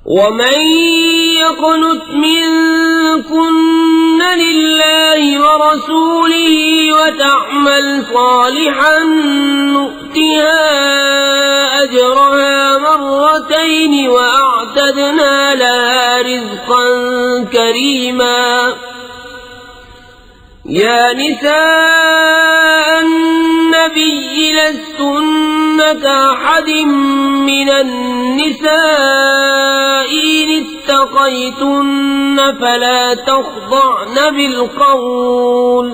वमन यक़नुत मिनकुन्न लिल्लाहि व रसूलिही व तअमल सालिहन नुअतिहा अजरहा मर्रतैन व अअतदना लहा रिज़क़न करीमा। या निसाअन नबिय्यि लस्तुन्न कअहदिम मिनन निसाइ इन इत्तक़यतुन्न फला तख़ضअन बिलक़ौल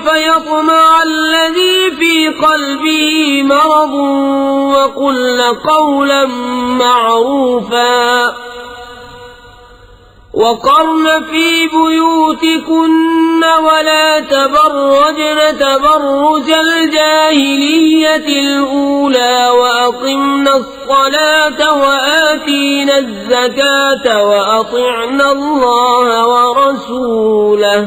फयत्मअ अल्लज़ी फ़ी क़ल्बिही मरद वक़ुल्न क़ौलन मअरूफ़ा। वक़र्न फ़ी बुयूतिकुन्न वला तबर्रजन तबर्रुजल जाहिलिय्यतिल ऊला वअक़िम्न अस्सलात वआतीन अज़्ज़कात वअतिअन अल्लाह वरसूलह।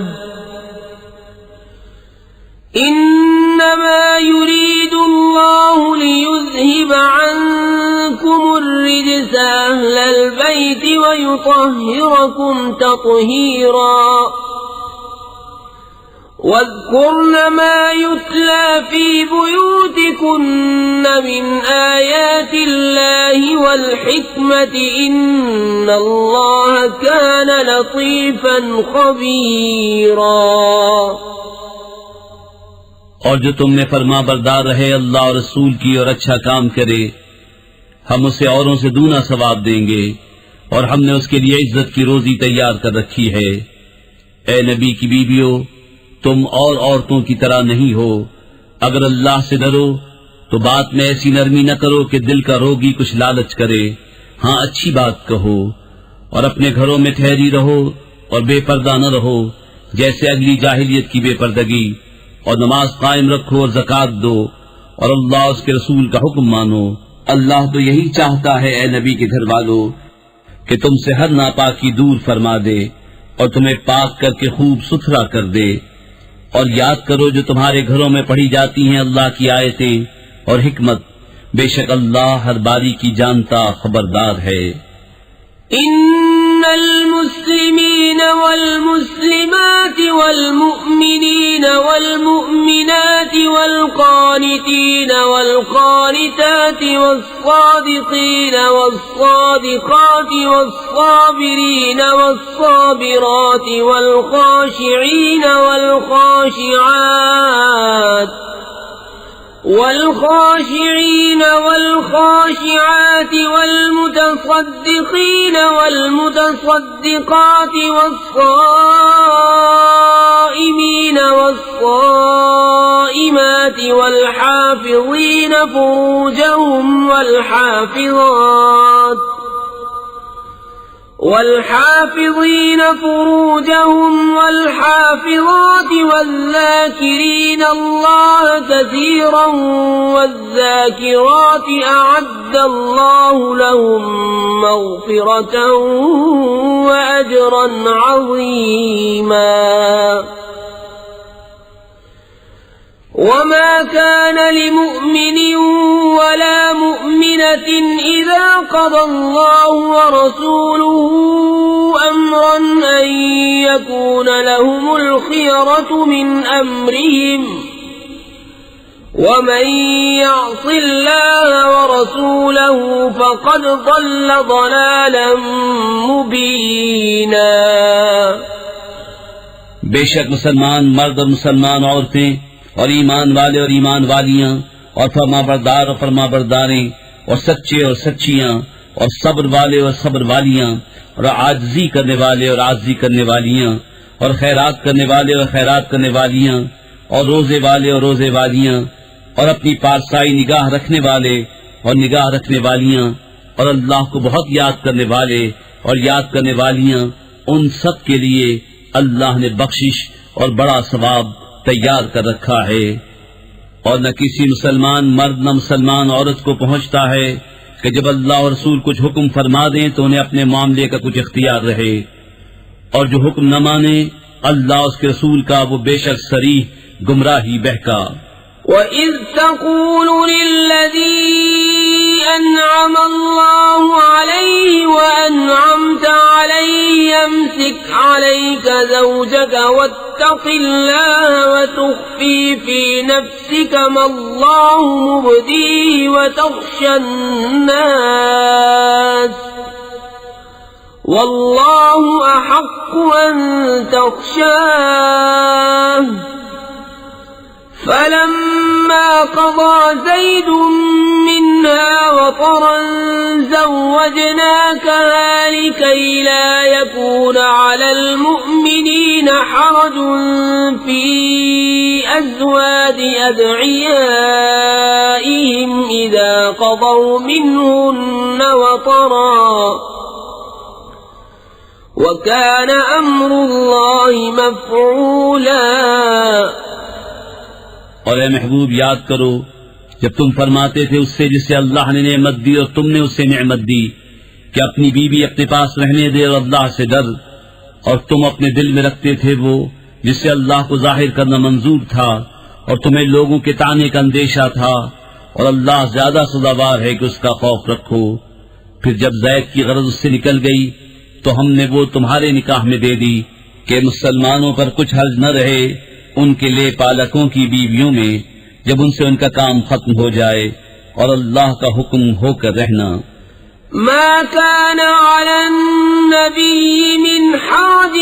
इन्नमा युरीदुल्लाहु लियुज़हिब अन्कुमुर रिज्स अह्लल बैति वयुطهिरकुम तत्हीरा। वज़्कुर्न मा युत्ला फ़ी बुयूतिकुन्न मिन आयातिल्लाहि वल हिक्मति इन्नल्लाह कान लतीफ़न ख़बीरा। और जो तुम में फरमा बरदार रहे अल्लाह और रसूल की और अच्छा काम करे, हम उसे औरों से दूना सवाब देंगे और हमने उसके लिए इज्जत की रोजी तैयार कर रखी है। ए नबी की बीवियों, तुम और औरतों की तरह नहीं हो। अगर अल्लाह से डरो तो बात में ऐसी नरमी न करो कि दिल का रोगी कुछ लालच करे। हाँ, अच्छी बात कहो और अपने घरों में ठहरी रहो और बेपर्दा न रहो जैसे अगली जाहिलियत की बेपर्दगी, और नमाज कायम रखो और ज़कात दो और अल्लाह उसके रसूल का हुक्म मानो। अल्लाह तो यही चाहता है ए नबी के घर वालों कि तुमसे हर नापाकी दूर फरमा दे और तुम्हें पाक करके खूब सुथरा कर दे। और याद करो जो तुम्हारे घरों में पढ़ी जाती हैं अल्लाह की आयतें और हिकमत, बेशक अल्लाह हर बारी की जानता खबरदार है। इन्नल मुस्लिमीन वल मुस्लिमात वल मुअमिनीन वल मुअमिनात वल क़ानितीन वल क़ानितात वस्सादिक़ीन वस्सादिक़ात वस्साबिरीन वस्साबिरात वल ख़ाशिईन वल ख़ाशिआत والخاشعين والخاشعات والمتصدقين والمتصدقات والصائمين والصائمات والحافظين فروجهم والحافظات والذاكرين الله كثيرا والذاكرات أعد الله لهم مغفرة وأجرا عظيما। وما كان لمؤمن ولا مؤمنة إذا قضى الله ورسوله أمرا أن يكون لهم الخيرة من أمرهم ومن يعص الله ورسوله فقد ضل ضلالا مبينا। बेशक मुसलमान मर्द और मुसलमान औरतें और ईमान वाले और ईमान वालियां और फरमाबरदार और फरमाबरदारें और सच्चे और सच्चियां और सब्र वाले और सब्र वालियां और आजिज़ी करने वाले और आजिज़ी करने वालियां और खैरात करने वाले और खैरात करने वालियां और रोजे वाले और रोजे वालियां और अपनी पारसाई निगाह रखने वाले और निगाह रखने वालियां और अल्लाह को बहुत याद करने वाले और याद करने वालियां, उन सब के लिए अल्लाह ने बख्शिश और बड़ा सवाब तैयार कर रखा है। और न किसी मुसलमान मर्द न मुसलमान औरत को पहुंचता है कि जब अल्लाह और रसूल कुछ हुक्म फरमा दें तो उन्हें अपने मामले का कुछ इख्तियार रहे, और जो हुक्म न माने अल्लाह उसके रसूल का वो बेशक सरीह गुमराही बहका। وإذ تقول للذي أنعم الله عليه وأنعمت عليه أمسك عليك زوجك واتق الله وتخفي في نفسك ما الله مبديه وتخشى الناس والله أحق أن تخشاه فلما قضى زيد منها وطرا زوجناكها لكي لا يكون على المؤمنين حرج في أزواج أدعيائهم إذا قضوا منهن وطرا وكان أمر الله مفعولا। और ए महबूब याद करो जब तुम फरमाते थे उससे जिसे अल्लाह ने नेमत दी और तुमने उससे नेमत दी कि अपनी बीवी अपने पास रहने दे और अल्लाह से डर, और तुम अपने दिल में रखते थे वो जिससे अल्लाह को जाहिर करना मंजूर था और तुम्हें लोगों के ताने का अंदेशा था, और अल्लाह ज्यादा सजावार है कि उसका खौफ रखो। फिर जब जैद की गरज उससे निकल गई तो हमने वो तुम्हारे निकाह में दे दी कि मुसलमानों पर कुछ हर्ज न रहे उनके लिए पालकों की बीवियों में जब उनसे उनका काम खत्म हो जाए, और अल्लाह का हुक्म होकर रहना। ما كان على النبي من حرج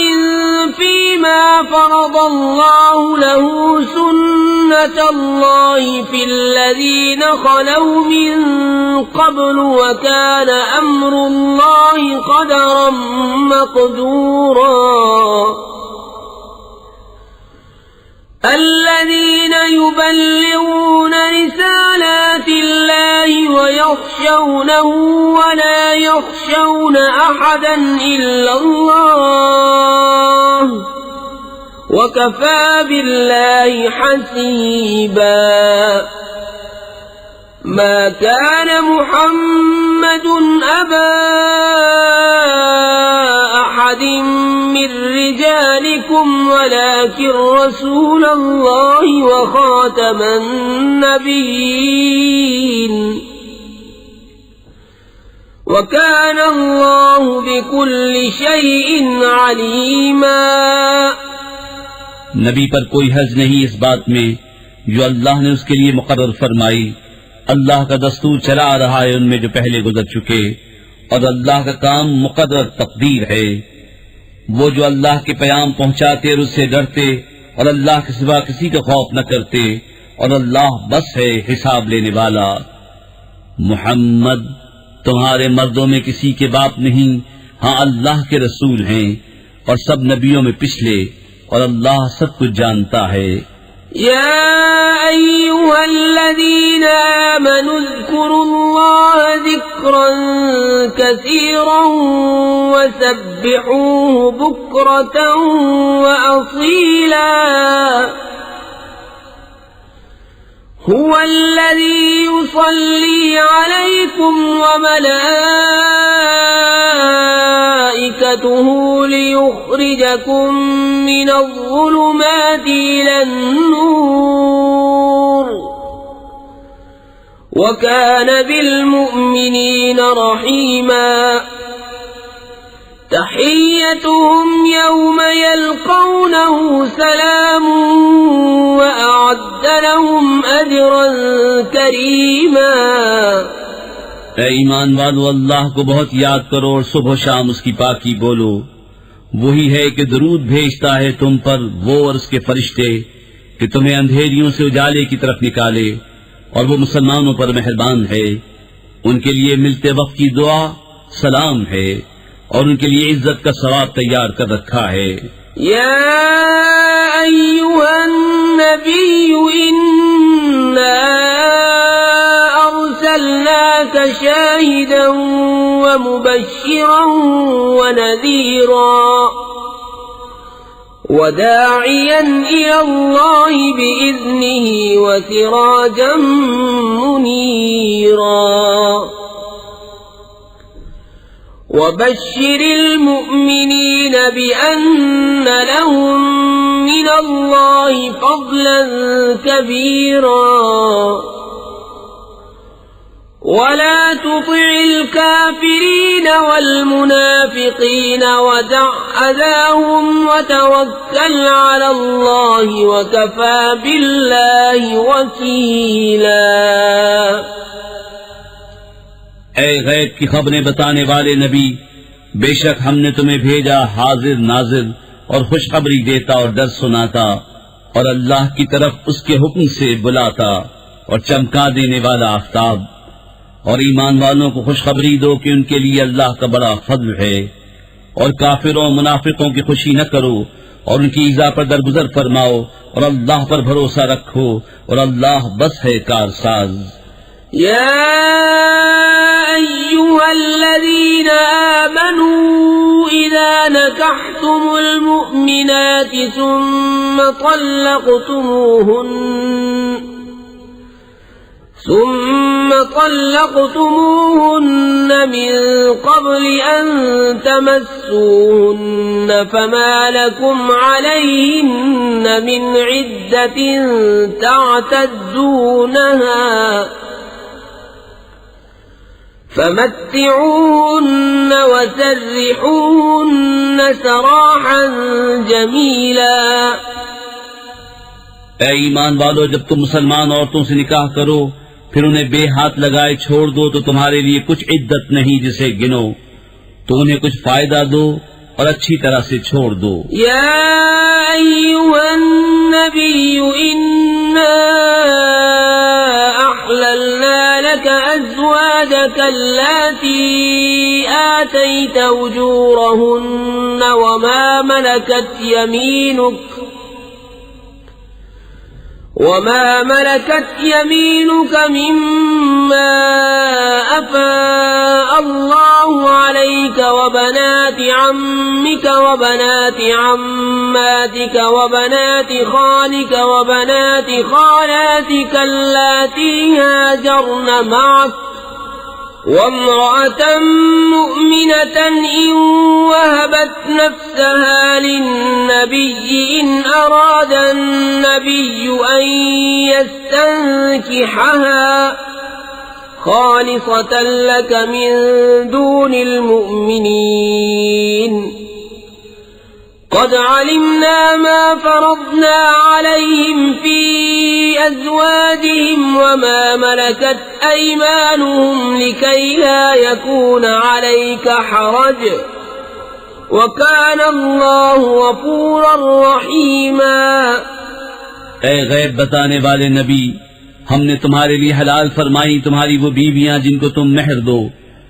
فيما فرض الله له سنة الله في الذين خلوا من قبل وكان أمر الله قدرا مقدورا الذين يبلغون رسالات الله ويخشونه ولا يخشون أحدا إلا الله وكفى بالله حسيبا ما كان محمد أبا أحد من رجالكم ولكن رسول الله وخاتم النبيين وكان الله بكل شيء عليما। नबी पर कोई हर्ज नहीं इस बात में जो अल्लाह ने उसके लिए मुकर्रर फरमाई। अल्लाह का दस्तूर चला आ रहा है उनमें जो पहले गुजर चुके, और अल्लाह का काम मुकद्दर तकदीर है। वो जो अल्लाह के पैगाम पहुंचाते और उससे डरते और अल्लाह के सिवा किसी का खौफ न करते, और अल्लाह बस है हिसाब लेने वाला। मुहम्मद तुम्हारे मर्दों में किसी के बाप नहीं, हाँ अल्लाह के रसूल हैं और सब नबियों में पिछले, और अल्लाह सब कुछ जानता है। يا أيها الذين آمنوا اذكروا الله ذكرا كثيرا وسبحوه بكرة وأصيلا هو الذي يصلي عليكم وملائكته ليخرجكم من الظلمات إلى النور وكان بالمؤمنين رحيما تحيتهم يوم يلقونه سلام وأعد لهم أجرا كريما। ऐ ईमान वालो अल्लाह को बहुत याद करो और सुबह शाम उसकी पाकी बोलो। वही है कि दरूद भेजता है तुम पर वो और उसके फरिश्ते कि तुम्हें अंधेरियों से उजाले की तरफ निकाले, और वो मुसलमानों पर मेहरबान है। उनके लिए मिलते वक्त की दुआ सलाम है और उनके लिए इज्जत का सवाब तैयार कर रखा है। या अय्युहन नबी इन्ना अर्सलनाका शाहिदन व मुबश्शिरन व नज़ीरा وداعيا إلى الله بإذنه وسراجا منيرا وبشر المؤمنين بأن لهم من الله فضلا كبيرا ولا تطع الكافرين والمنافقين ودع أذاهم وتوكل على الله وكفى بالله وكيلا ऐ गैब की खबरें बताने वाले नबी, बेशक हमने तुम्हें भेजा हाजिर नाजिर और खुशखबरी देता और डर सुनाता और अल्लाह की तरफ उसके हुक्म से बुलाता और चमका देने वाला आफ्ताब। और ईमान वालों को खुशखबरी दो कि उनके लिए अल्लाह का बड़ा फضل है। और काफिरों मुनाफिकों की खुशी न करो और उनकी ईज़ा पर दरगुजर फरमाओ और अल्लाह पर भरोसा रखो और अल्लाह बस है कारसाज। يا أيها الذين آمنوا إذا نكحتم المؤمنات ثم طلقتموهن من قبل أن تمسوهن فما لكم عليهن من عدة تعتدونها فمتعوهن وسرحوهن سراحا جميلا ऐ ईमान वालो, जब तुम मुसलमान औरतों से निकाह करो फिर उन्हें बेहाथ लगाए छोड़ दो तो तुम्हारे लिए कुछ इद्दत नहीं जिसे गिनो, तो उन्हें कुछ फायदा दो और अच्छी तरह से छोड़ दो। या अय्युहन नबिय्यु इन्ना अहललना लक अज़वाजक अल्लाती आतैत उजूरहुन्न वमा ملكت يمينك مما أفاء الله عليك وبنات عمك وبنات عماتك وبنات خالك وبنات خالاتك اللاتي هاجرن معك وامرأة مؤمنة إن وهبت نفسها للنبي إن أراد النبي أن يستنكحها خالصة لك من دون المؤمنين قد علمنا ما فرضنا عليهم في أزواجهم وما ملكت أيمانهم لكي لا يكون عليك حرج وكان الله غفورا رحيما। ऐ गैब बताने वाले नबी, हमने तुम्हारे लिए हलाल फरमाई तुम्हारी वो बीवियां जिनको तुम मेहर दो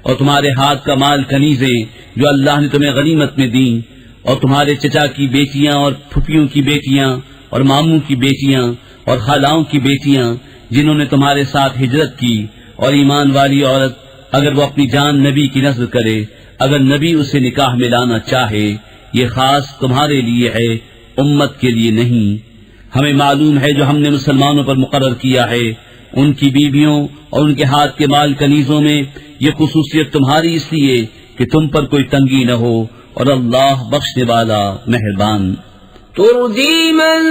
और तुम्हारे हाथ का माल कनीजें जो अल्लाह ने तुम्हें गनीमत में दी और तुम्हारे चचा की बेटियां और फुफियों की बेटियां और मामू की बेटियां और खालाओं की बेटियां जिन्होंने तुम्हारे साथ हिजरत की और ईमान वाली औरत अगर वो अपनी जान नबी की नज़र करे, अगर नबी उसे निकाह में लाना चाहे, ये खास तुम्हारे लिए है, उम्मत के लिए नहीं। हमें मालूम है जो हमने मुसलमानों पर मुकर्रर किया है, उनकी बीवियों और उनके हाथ के माल कनीजों में ये खुसूसियत तुम्हारी इसलिए कि तुम पर कोई तंगी न हो और अल्लाह बख्शने वाला मेहरबान। तुर्जी मन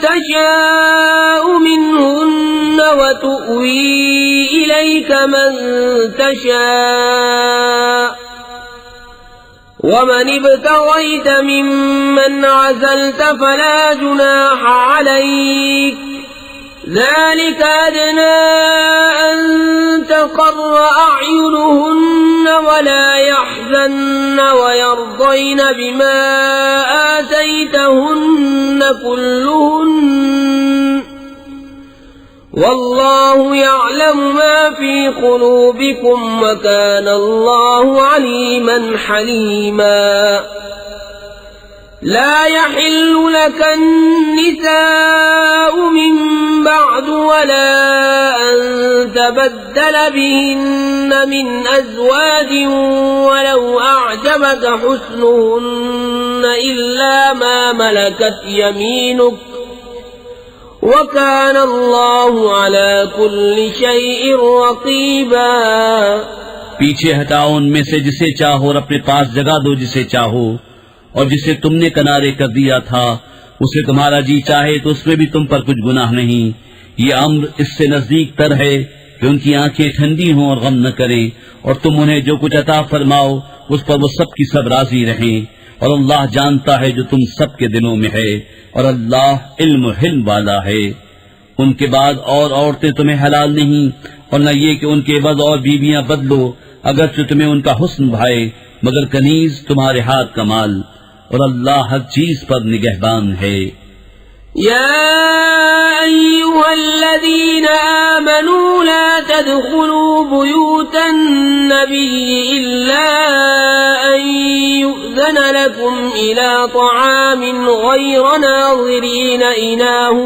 तशाउ मिनहुन्न व तुवी इलैका मन तशा वमन इब्तगैत मिम्मन अज़लत फला जुनाह अलैक ذلك أدنى أن تقر أعينهن ولا يحزن ويرضين بما آتيتهن كلهن والله يعلم ما في قلوبكم وكان الله عليما حليما لا يحل لك النساء من بعد ولا أن تبدل بهن من أزواج ولو أعجبك حسنهن إلا ما ملكت يمينك وكان الله على كل شيء رقيبا। पीछे हटाओ उनमें से जिसे चाहो और अपने पास जगा दो जिसे चाहो, और जिसे तुमने किनारे कर दिया था उसे तुम्हारा जी चाहे तो उसमें भी तुम पर कुछ गुनाह नहीं। ये अम्र इससे नजदीक तर है कि उनकी आंखें ठंडी हों और गम न करें, और तुम उन्हें जो कुछ अता फरमाओ उस पर वो सब की सब राजी रहें, और अल्लाह जानता है जो तुम सब के दिलों में है, और अल्लाह इल्म हिल्म वाला है। उनके बाद और औरतें तुम्हें हलाल नहीं, और न ये कि उनके बाद और बीवियां बदलो अगर तुम्हें उनका हुस्न भाए, मगर कनीज तुम्हारे हाथ का माल, और अल्लाह हर चीज पर निगहबान है। या अय्युहल्लज़ीना आमनू ला तदखुलू बुयूतन नबिय्यि इल्ला अन युअज़न लकुम इला तआमिन गैर नाज़िरीन इनाहु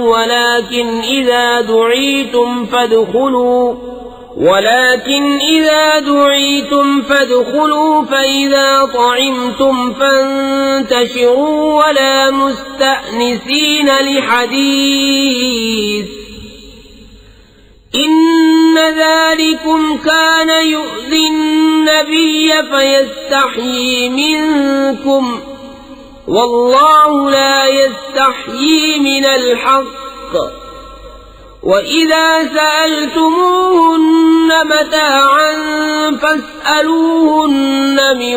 ولكن إذا دعيتم فادخلوا فإذا طعمتم فانتشروا ولا مستأنسين لحديث إن ذلكم كان يؤذي النبي فيستحيي منكم والله لا يستحيي من الحق وإذا سألتموهن متاعا فاسألوهن من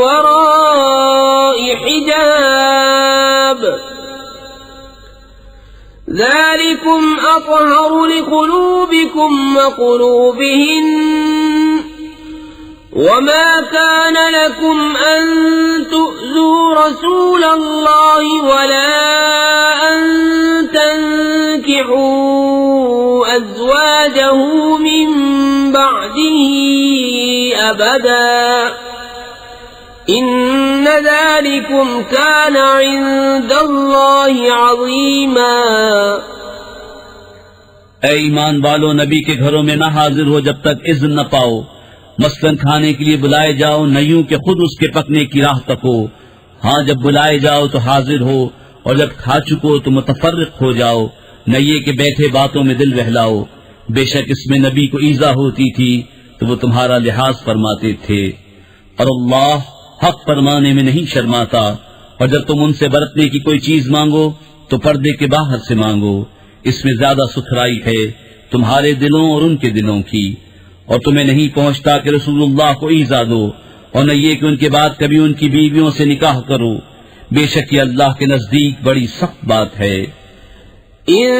وراء حجاب ذلكم أطهر لقلوبكم وقلوبهن وما كان لكم أن تؤذوا رسول الله ولا أن تنكحوا أزواجه من بعده أبدا إن ذلكم كان عند الله عظيما। ऐ ईमान वालों, नबी के घरों में न हाजिर हो जब तक इज़्न न पाओ। मसलन खाने के लिए बुलाए जाओ, न यूं कि खुद उसके पकने की राह तको। हाँ, जब बुलाए जाओ तो हाजिर हो, और जब खा चुको तो मुतफर्रिक हो जाओ, न ये कि बैठे बातों में दिल बहलाओ। बेशक इसमें नबी को ईजा होती थी तो वो तुम्हारा लिहाज फरमाते थे, और अल्लाह हक फरमाने में नहीं शर्माता। और जब तुम उनसे बरतने की कोई चीज मांगो तो पर्दे के बाहर से मांगो, इसमें ज्यादा सुथराई है तुम्हारे दिलों और उनके दिलों की। और तुम्हें नहीं पहुंचता कि रसूलुल्लाह को ईजा दो, और न ये कि उनके बाद कभी उनकी बीवियों से निकाह करो। बेशक ये अल्लाह के नजदीक बड़ी सख्त बात है। इन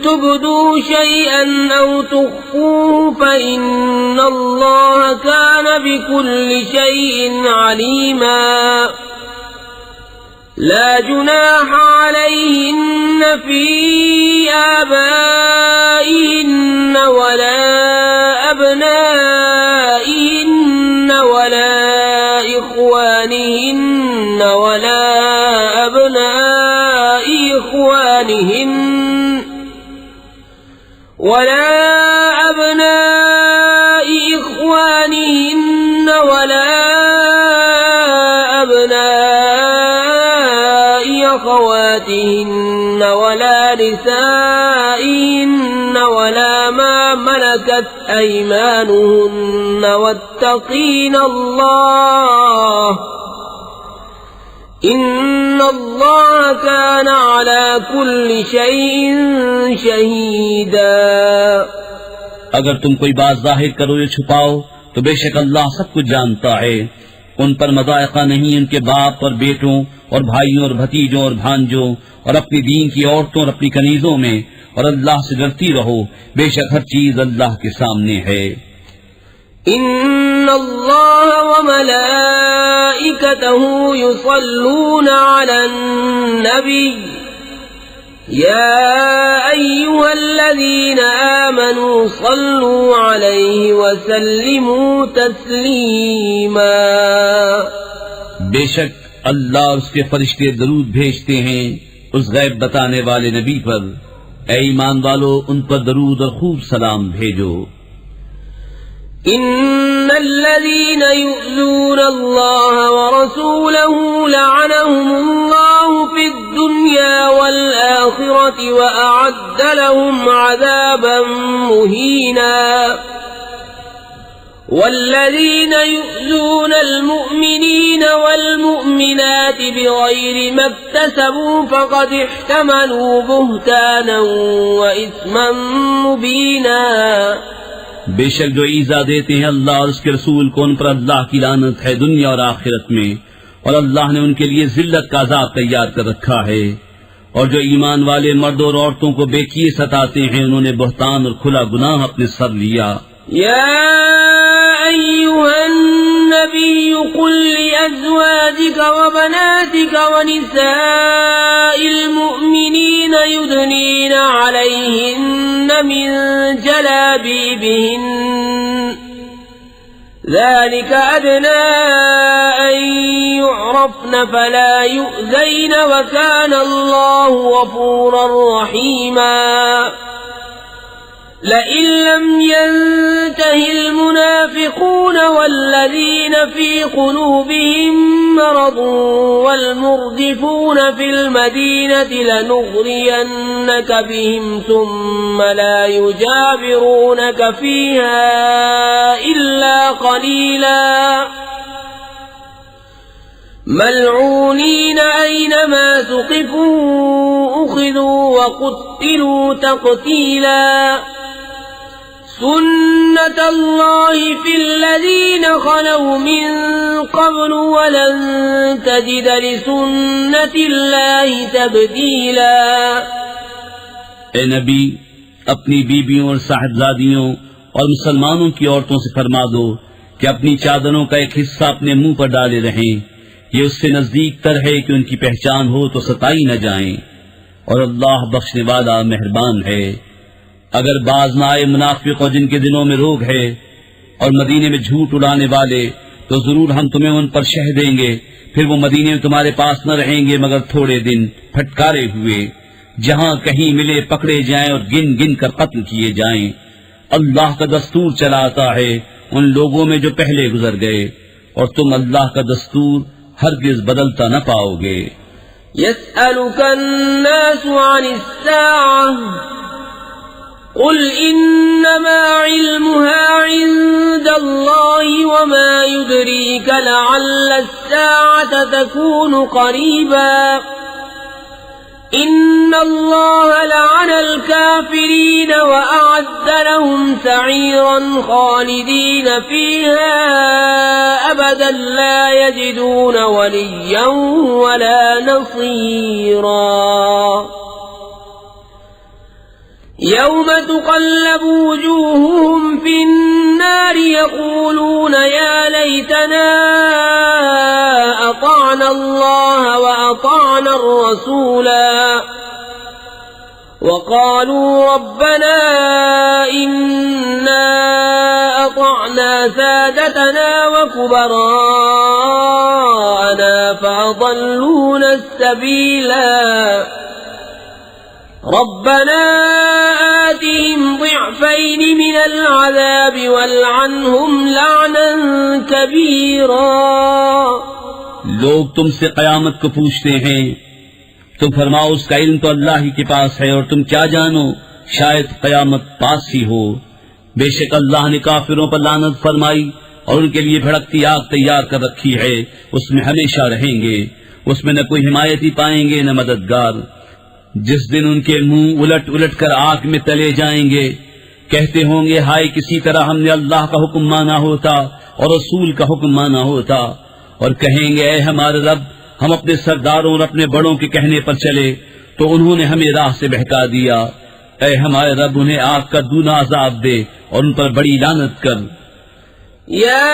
तुबदू शैअन औ तुख्फूहु फइन्नल्लाह कान बिकुल्लि शैइन अलीमा। ला जुनाह अलैहिन्न फी आबाइहिन्न वला अबनाइहिन्न वला इख्वानिहिन्न वला अबनाइ इख्वानिहिन्न वला अबनाइ इख्वानिहिन्न वला अबनाइ अखवातिहिन्न वला निसाइहिन्न वला मा मलकत अयमानुहुन्न वत्तक़ीनल्लाह इन्नल्लाह कान अला कुल्लि शैइन शहीदा। अगर तुम कोई बात जाहिर करो या छुपाओ तो बेशक अल्लाह सब कुछ जानता है। उन पर मज़ायक़ा नहीं उनके बाप और बेटों और भाइयों और भतीजों और भांजों और अपनी दीन की औरतों और अपनी कनीजों में, और अल्लाह से डरती रहो। बेशक हर चीज अल्लाह के सामने है। इन्नल्लाह व मलाइकतहु युसल्लूना अलन नबी या अय्युहल्लज़ीना आमनू सल्लू अलैहि व सल्लिमू तस्लीमा। बेशक अल्लाह और उसके फरिश्ते दरूद भेजते हैं उस गैब बताने वाले नबी पर। ऐ ईमान वालो, उन पर दरूद और खूब सलाम भेजो। इन्नल्लज़ीना युज़ूना अल्लाह व रसूलहु लअनहुमुल्लाहु फिद्दुन्या वल आखिरति व अअद्द लहुम अज़ाबन मुहीना। والذين يؤذون المؤمنين والمؤمنات بغير ما اكتسبوا فقد احتملوا بهتانا وإثما مبينا। बेशक जो ईजा देते हैं अल्लाह और उसके रसूल को, उन पर अल्लाह की लानत है दुनिया और आखिरत में, और अल्लाह ने उनके लिए जिल्लत का अज़ाब तैयार कर रखा है। और जो ईमान वाले मर्दों और औरतों को बेकिए सताते हैं, उन्होंने बहतान और खुला गुनाह अपने सर लिया। النبي قل لأزواجك وبناتك ونساء المؤمنين يدنين عليهن من جلابيبهن ذلك أدنى أن يعرفن فلا يؤذين وكان الله غفورا رحيما। لئن لم ينته المنافقون والذين في قلوبهم مرض والمرجفون في المدينة لنغرينك بهم ثم لا يجاورونك فيها إلا قليلا ملعونين أينما ثقفوا أخذوا وقتلوا تقتيلا سنة الله في الذين خلوا من قبل ولن تجد لسنة الله تبديلا। ए नबी, अपनी बीबियों और साहिबजादियों और मुसलमानों की औरतों से फरमा दो कि अपनी चादरों का एक हिस्सा अपने मुंह पर डाले रहें। ये उससे नजदीक तर है कि उनकी पहचान हो तो सताई न जाएं, और अल्लाह बख्शने वाला मेहरबान है। अगर बाज न आए मुनाफिक और जिनके दिलों में रोग है और मदीने में झूठ उड़ाने वाले, तो जरूर हम तुम्हें उन पर शह देंगे, फिर वो मदीने में तुम्हारे पास न रहेंगे मगर थोड़े दिन, फटकारे हुए। जहां कहीं मिले पकड़े जाएं और गिन गिन कर कत्ल किए जाएं। अल्लाह का दस्तूर चलाता है उन लोगों में जो पहले गुजर गए, और तुम अल्लाह का दस्तूर हरगिज बदलता न पाओगे। यसअलुका अन्नासु अनिस्साअह कुल इन्नमा इल्मुहा इंदल्लाहि वमा युद्रीका लअल्ल अस्साअता तकूनु क़रीबा इन्नल्लाह लअनल काफिरीन व अअद्द लहुम सईरन खालिदीन फीहा अबदन ला यजिदून वलिय्यन वला नसीरा। यौम तुक़ल्लबु वुजूहुहुम फिन्नार यक़ूलून या लैतना अताअना अल्लाह व अताअना अर्रसूला वक़ालू रब्बना इन्ना अताअना सादतना व कुबराअना फ़अضلूना अस्सबीला रब्बना आतिहिम ضिअफ़ैन मिनल अज़ाब वल्अन्हुम लअनन कबीरा। लोग तुमसे कयामत को पूछते हैं, तुम फरमाओ उसका इल्म तो अल्लाह ही के पास है, और तुम क्या जानो, शायद कयामत पास ही हो। बेशक अल्लाह ने काफिरों पर लानत फरमाई और उनके लिए भड़कती आग तैयार कर रखी है, उसमें हमेशा रहेंगे, उसमें न कोई हिमायती पाएंगे न मददगार। जिस दिन उनके मुंह उलट उलट कर आग में तले जाएंगे, कहते होंगे हाय किसी तरह हमने अल्लाह का हुक्म माना होता और रसूल का हुक्म माना होता, और कहेंगे ऐ हमारे रब, हम अपने सरदारों और अपने बड़ों के कहने पर चले तो उन्होंने हमें राह से बहका दिया। ऐ हमारे रब, उन्हें आग का दूना अज़ाब दे और उन पर बड़ी लानत कर। या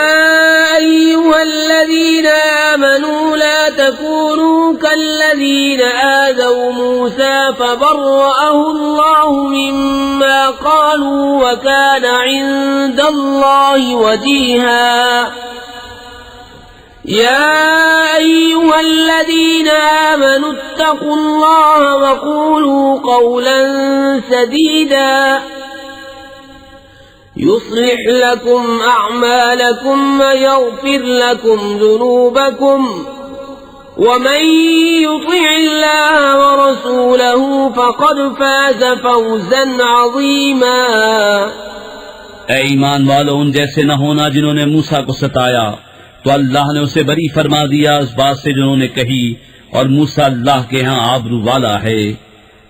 अय्युहल्लज़ीना आमनू ला तकूनू कल्लज़ीना आज़ौ मूसा फबर्रअहु अल्लाहु मिम्मा क़ालू व काना इंदल्लाहि वजीहा। या अय्युहल्लज़ीना आमनू इत्तक़ुल्लाह व क़ूलू क़ौलन सदीदा युस्लिह लकुम अअमालकुम व यग़फिर लकुम ज़ुनूबकुम वमन युतिइल्लाह व रसूलहु फ़क़द फ़ाज़ फ़ौज़न अज़ीमा। ए ईमान वालों, उन जैसे न होना जिन्होंने मूसा को सताया, तो अल्लाह ने उसे बरी फरमा दिया उस बात से जिन्होंने कही, और मूसा अल्लाह के यहाँ आबरू वाला है।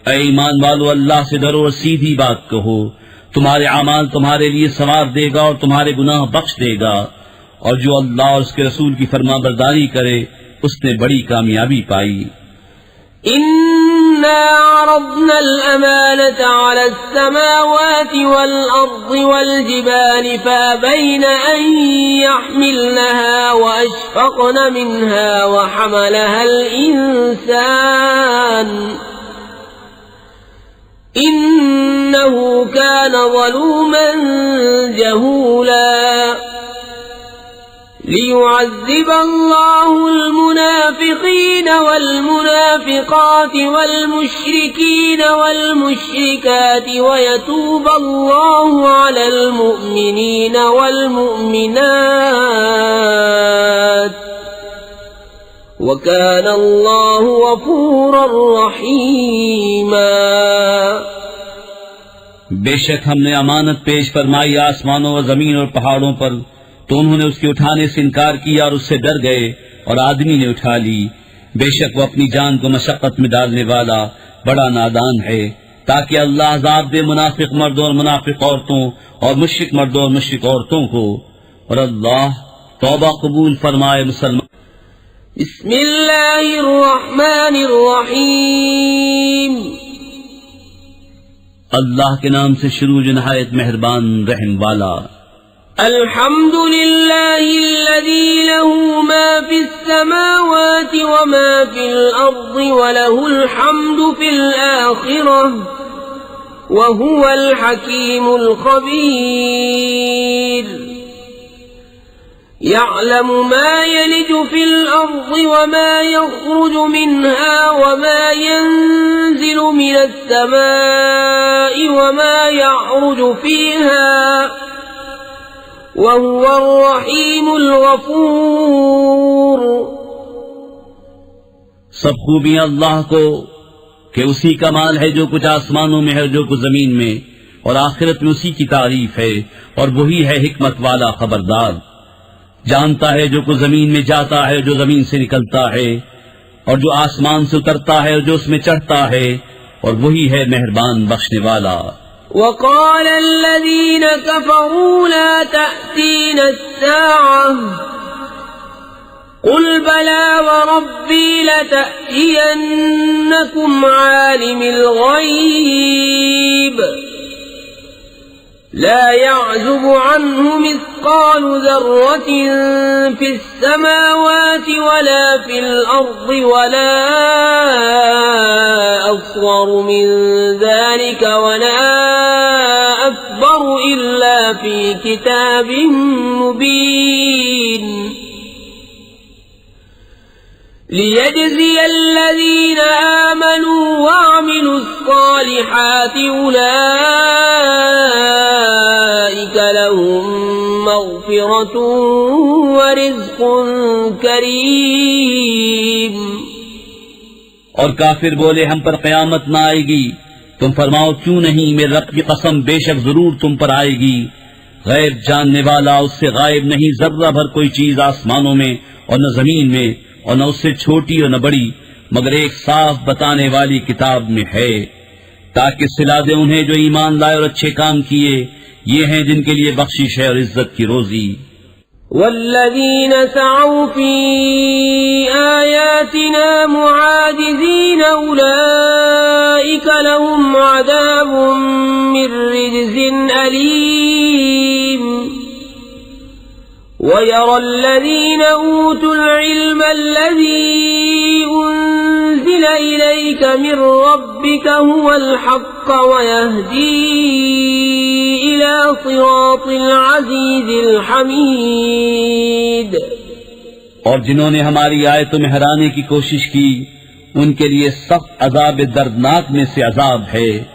ए ईमान वालों, अल्लाह से डरो और सीधी बात कहो, तुम्हारे अमाल तुम्हारे लिए संवार देगा और तुम्हारे गुनाह बख्श देगा, और जो अल्लाह और उसके रसूल की फरमाबरदारी करे उसने बड़ी कामयाबी पाई। इन्ना अरदना अल-अमानता अला अस-समावाति वल-अर्दि वल-जिबालि फअबैन अन यहमिलनहा व अशफक़न मिनहा व हमलहा अल-इंसान इन्नहु कान ज़लूमन जहूला। लियुअज़्ज़िब अल्लाहु अल-मुनाफ़िक़ीन वल-मुनाफ़िक़ात वल-मुश्रिकीन वल-मुश्रिकात व यतूब अल्लाहु अलल मुअ्मिनीन वल-मुअ्मिनात व कान अल्लाहु गफ़ूरर रहीमा। बेशक हमने अमानत पेश फरमाई आसमानों व जमीन और पहाड़ों पर, तो उन्होंने उसके उठाने से इनकार किया और उससे डर गए, और आदमी ने उठा ली। बेशक वो अपनी जान को मशक्कत में डालने वाला बड़ा नादान है, ताकि अल्लाह अज़ाब दे मुनाफिक मर्दों और मुनाफिक औरतों और मुश्रिक मर्दों और मुश्रिक औरतों को, और अल्लाह तौबा कबूल फरमाए मुसलमान। बिस्मिल्लाहिर्रहमानिर्रहीम। अल्लाह के नाम से शुरू जो नहायत मेहरबान रहम वाला। अल्हम्दुलिल्लाहिल्लज़ी लहू मा फिस्समावाति व मा फिल अर्दि व लहुल हम्दु फिल आखिरह व हुवल हकीमुल खबीर। यअलमु मा यलिजु फिल अर्दि व मा यख़रुजु मिन्हा व मा यंज़िलु मिनस समाइ व मा यअरुजु फीहा वहुवर रहीमुल गफूर। सब खूबियां अल्लाह को कि उसी का माल है जो कुछ आसमानों में है जो कुछ जमीन में, और आखिरत में उसी की तारीफ है, और वही है हिकमत वाला खबरदार। जानता है जो कुछ जमीन में जाता है, जो जमीन से निकलता है, और जो आसमान से उतरता है और जो उसमें चढ़ता है, और वही है मेहरबान बख्शने वाला। वक़ाल अल्लज़ीन कफ़रू ला तअतीना अस्साअह क़ुल बला व रब्बी लतअतियन्नकुम आलिमिल ग़ैब ला यअज़ुबु अन्हु मिस्क़ालु ज़र्रतिन फ़िस समावाति वला फ़िल अर्दि वला अस्ग़रु मिन ज़ालिका वला अकबरु इल्ला फ़ी किताबिन मुबीन। लियजज़िय अल्लज़ीन आमनू वअमिलुस्सालिहाति उलाइका लहुम मग़फ़िरतुन व रिज़्क़ुन करीम। और काफिर बोले हम पर क़यामत न आएगी। तुम फरमाओ क्यों नहीं, मेरे रब की कसम बेशक जरूर तुम पर आएगी। गैब जानने वाला उससे गायब नहीं जर्रा भर कोई चीज आसमानों में और न जमीन में, और न उससे छोटी और न बड़ी, मगर एक साफ बताने वाली किताब में है, ताकि सिला दे उन्हें जो ईमान लाए और अच्छे काम किए। ये हैं जिनके लिए बख्शिश है और इज्जत की रोजी। वल्लज़ीन सअव फ़ी आयातिना मुआजिज़ीन उलाइका लहुम अज़ाबुम मिर रिज़्क़िन अलीम। वयरा अल्लज़ीन ऊतुल इल्म अल्लज़ी उन्ज़िल इलैका मिर रब्बिका हुवल हक़्क़ वयहदी इला सिरातिल अज़ीज़िल हमीद। और जिन्होंने हमारी आयतों में हराने की कोशिश की, उनके लिए सख्त अज़ाब दर्दनाक में से अज़ाब है।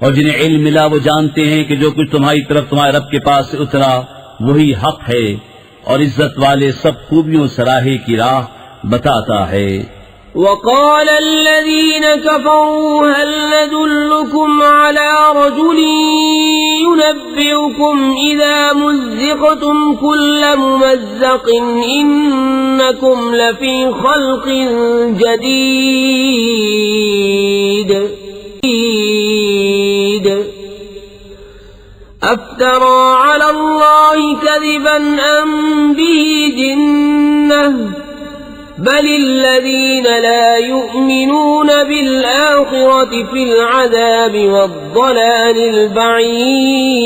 और जिन्हें इल्म मिला वो जानते हैं कि जो कुछ तुम्हारी तरफ तुम्हारे रब के पास से उतरा वही हक है, और इज्जत वाले सब खूबियों सराहे की राह बताता है। वक़ाल अल्लज़ीन कफ़रू हल नदुल्लुकुम अला रजुलिन ينبئكم إذا مزقتم كل ممزق إنكم لفي خلق جديد أفترى على الله كذبا أم به جنة بل الذين لا يؤمنون بالآخرة في العذاب والضلال البعيد।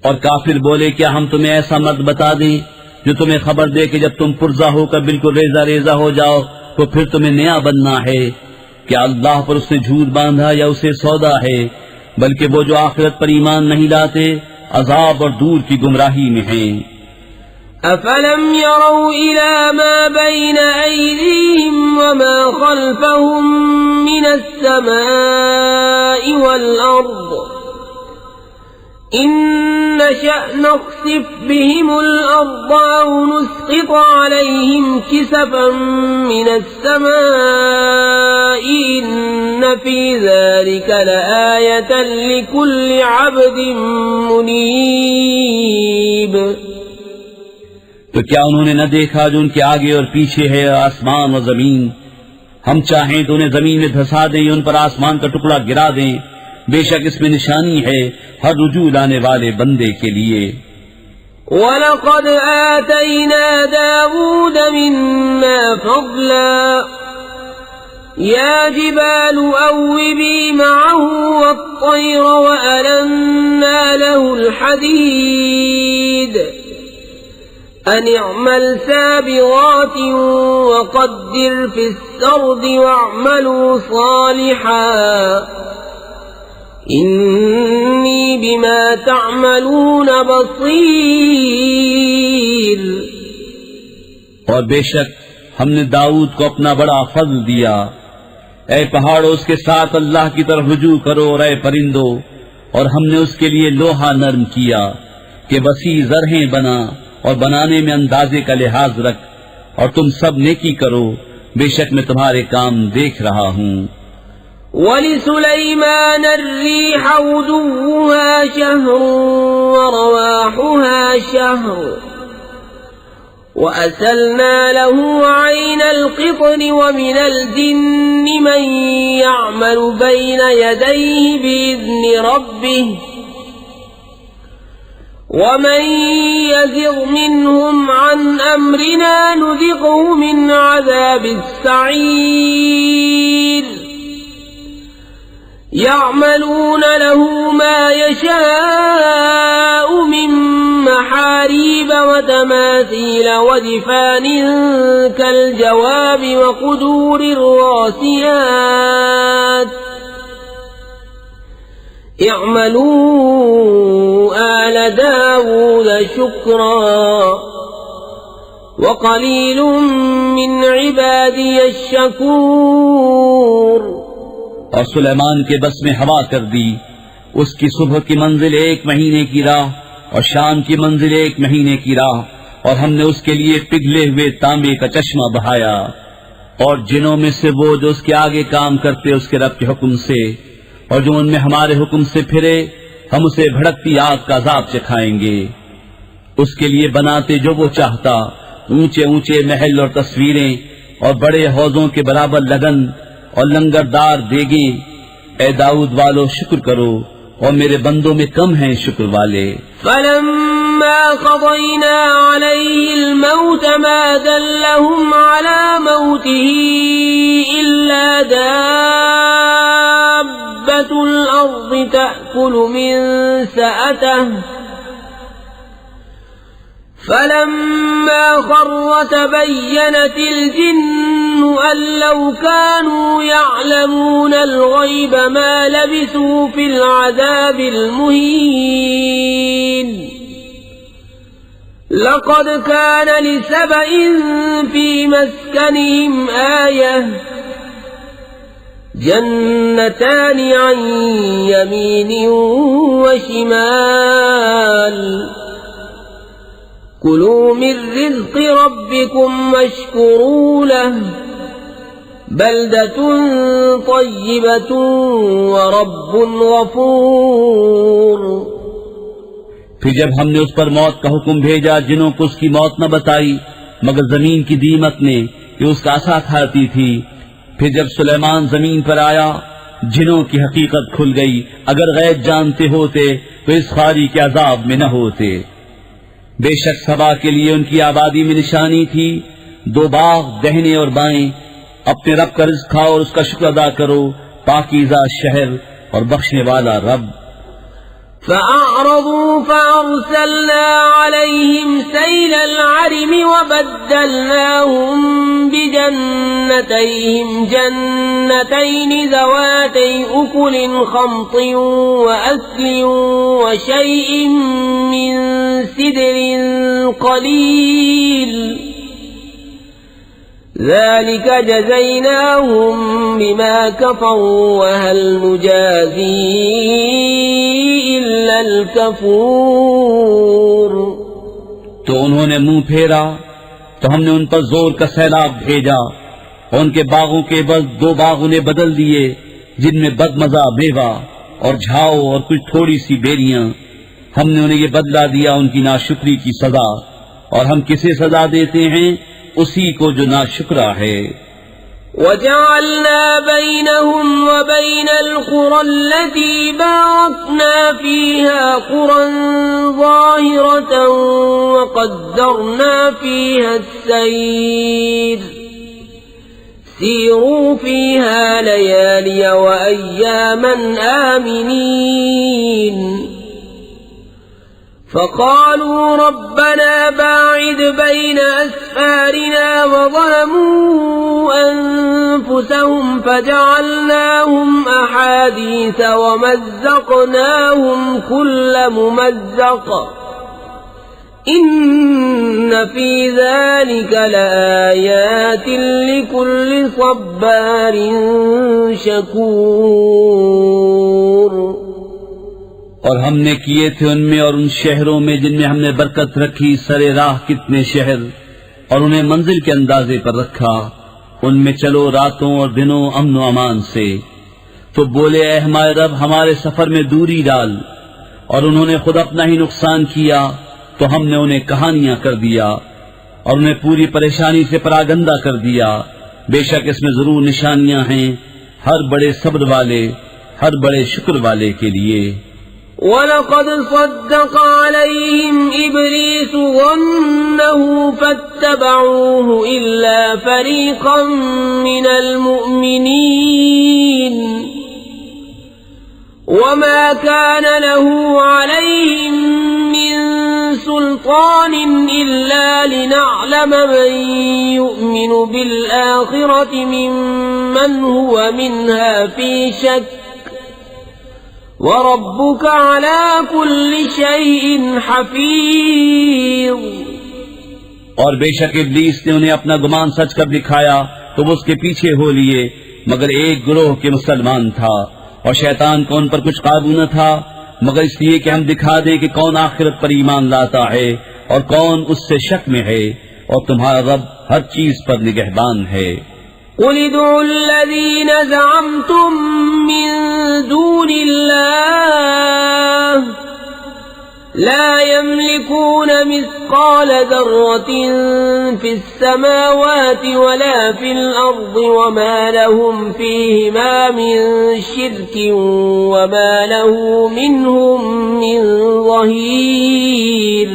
और काफिर बोले क्या हम तुम्हें ऐसा मत बता दें जो तुम्हें खबर दे कि जब तुम पुरजा होकर बिल्कुल रेजा रेजा हो जाओ तो फिर तुम्हें नया बनना है। क्या अल्लाह पर उसने झूठ बांधा या उसे सौदा है? बल्कि वो जो आखिरत पर ईमान नहीं लाते अजाब और दूर की गुमराही में हैं। अफलम यरौ इला मा बैन ऐदीहिम वमा खल्फहुम मिनस समाई वल अर्द इन नशअ नख्सिफ बिहिमुल अर्द औ नुस्क़ित अलैहिम किसफन मिनस समाई इन्न फी ज़ालिका लआयतन लिकुल्लि अब्दिन मुनीब। तो क्या उन्होंने न देखा जो उनके आगे और पीछे है आसमान और जमीन? हम चाहें तो उन्हें जमीन में धंसा दें, उन पर आसमान का टुकड़ा गिरा दें। बेशक इसमें निशानी है हर रुजू लाने वाले बंदे के लिए। वलक़द आतैना दाऊद मिन्ना फ़ज़ला या जिबालु अव्विबी मअहु वत्तैर वअलन्ना लहुल हदीद अन इअमल साबिग़ात वक़द्दिर फ़िस्सर्द वअमलू सालिहा इन्नी बिमा तअमलून बसीर। और बेशक हमने दाऊद को अपना बड़ा फज़ल दिया। ऐ पहाड़ों उसके साथ अल्लाह की तरफ रुजू करो और ऐ परिंदो, और हमने उसके लिए लोहा नर्म किया कि वसी ज़रहें बना और बनाने में अंदाजे का लिहाज रख, और तुम सब नेकी करो, बेशक मैं तुम्हारे काम देख रहा हूँ। वलिसुलैमान अर्रीह गुदुव्वुहा शहरुन वरवाहुहा शहर वअसलना लहु ऐनल क़ित्रि वमिनल जिन्नि मन यअमलु बैन यदैहि बिइज़्नि रब्बिहि वमन यज़िग़ मिनहुम अन अम्रिना नुज़िक़हु मिन अज़ाबिस सईर यअमलून लहु मा यशाअ मिन महारीब वतमासील वजिफान कलजवाब वक़ुदूरिर रासियात इअमलू आल दाऊद शुक्रा वक़लीलुम मिन इबादियश शकूर। और सुलेमान के बस में हवा कर दी, उसकी सुबह की मंजिल 1 महीने की राह और शाम की मंजिल 1 महीने की राह, और हमने उसके लिए पिघले हुए तांबे का चश्मा बहाया। और जिनों में से वो जो उसके आगे काम करते उसके रब के हुक्म से, और जो उनमें हमारे हुक्म से फिरे हम उसे भड़कती आग का अज़ाब चखाएंगे। उसके लिए बनाते जो वो चाहता, ऊंचे ऊंचे महल और तस्वीरें और बड़े हौजों के बराबर लगन और लंगरदार देगे। ए दाऊद वालो शुक्र करो, और मेरे बंदों में कम हैं शुक्र वाले। फलम्मा क़ज़यना अलैहिल मौत मा दल्लहुम अला मौतिही इल्ला दाब्बतुल अर्ज़ि तअकुलु मिन सअतिही फलम्मा ख़र्र तबय्यनतिल जिन्नु अन लौ कानू यअलमूनल ग़ैब मा लबिसू फिल अज़ाबिल मुहीन। लक़द कान लिसबइन फी मस्कनिहिम आयह जन्नतान अन यमीनिन व शिमाल कुलू मिन रिज़्क़ि रब्बिकुम वश्कुरू लह बल्दतुन तय्यिबतुन व रब्बुन गफूर। फिर जब हमने उस पर मौत का हुक्म भेजा, जिन्हों को उसकी मौत न बताई मगर जमीन की दीमक ने कि उसका आसा खाती थी। फिर जब सुलेमान जमीन पर आया, जिन्हों की हकीकत खुल गई। अगर गैब जानते होते तो इस खारी के अजाब में न होते। बेशक सबा के लिए उनकी आबादी में निशानी थी, 2 बाग दाहिने और बाएं। अपने रब का रिज़्क़ खाओ और उसका शुक्र अदा करो, पाकीज़ा शहर और बख्शने वाला रब। فأعرضوا فأرسلنا عليهم سيل العرم وبدلناهم بجنتيهم جنتين ذواتي أكل خمط وأثل وشيء من سدر قليل ذلك جزيناهم بما كفروا وهل نجازي إلا الكفور। तो उन्होंने मुंह फेरा तो हमने उन पर जोर का सैलाब भेजा और उनके बागों के बस 2 बाग उन्हें बदल दिए, जिनमें बदमजा मेवा और झाओ और कुछ थोड़ी सी बेरियां। हमने उन्हें ये बदला दिया उनकी नाशुक्री की सजा, और हम किसे सजा देते हैं? उसी को जो नाशुक्रा है। وجعلنا بينهم وبين القرى التي باركنا فيها قرى ظاهرة وقدرنا فيها السير سيروا فيها ليالي وأياما آمنين فقالوا ربنا باعد بين أسفارنا وظلموا أنفسهم فجعلناهم أحاديث ومزقناهم كل ممزق إن في ذلك لآيات لكل صبار شكور। और हमने किए थे उनमें और उन शहरों में जिनमें हमने बरकत रखी सरे राह कितने शहर, और उन्हें मंजिल के अंदाजे पर रखा। उनमें चलो रातों और दिनों अमन व अमान से। तो बोले ऐ हमारे रब, हमारे सफर में दूरी डाल। और उन्होंने खुद अपना ही नुकसान किया, तो हमने उन्हें कहानियां कर दिया और उन्हें पूरी परेशानी से परागंदा कर दिया। बेशक इसमें जरूर निशानियां हैं हर बड़े सब्र वाले, हर बड़े शुक्र वाले के लिए। وَلَقَدْ صَدَّقَ عَلَيْهِمْ إِبْلِيسُ ظَنَّهُ فَاتَّبَعُوهُ إِلَّا فَرِيقًا مِنَ الْمُؤْمِنِينَ وَمَا كَانَ لَهُ عَلَيْهِمْ مِنْ سُلْطَانٍ إِلَّا لِنَعْلَمَ مَنْ يُؤْمِنُ بِالْآخِرَةِ مِمَّنْ هُوَ مِنْهَا فِي شَكٍّ وَرَبُّكَ عَلَى كُلِّ شَيْءٍ حَفِيظٌ। और बेशक इब्लीस ने उन्हें अपना गुमान सच कर दिखाया तो वो उसके पीछे हो लिए, मगर एक गिरोह के मुसलमान था और शैतान को उन पर कुछ काबू न था, मगर इसलिए कि हम दिखा दें कि कौन आखिरत पर ईमान लाता है और कौन उससे शक में है, और तुम्हारा रब हर चीज पर निगहबान है। قُلِ ادْعُوا الَّذِينَ زَعَمْتُم مِّن دُونِ اللَّهِ لَا يَمْلِكُونَ مِثْقَالَ ذَرَّةٍ فِي السَّمَاوَاتِ وَلَا فِي الْأَرْضِ وَمَا لَهُمْ فِيهِمَا مِن شِرْكٍ وَمَا لَهُ مِنْهُم مِّن ظَهِيرٍ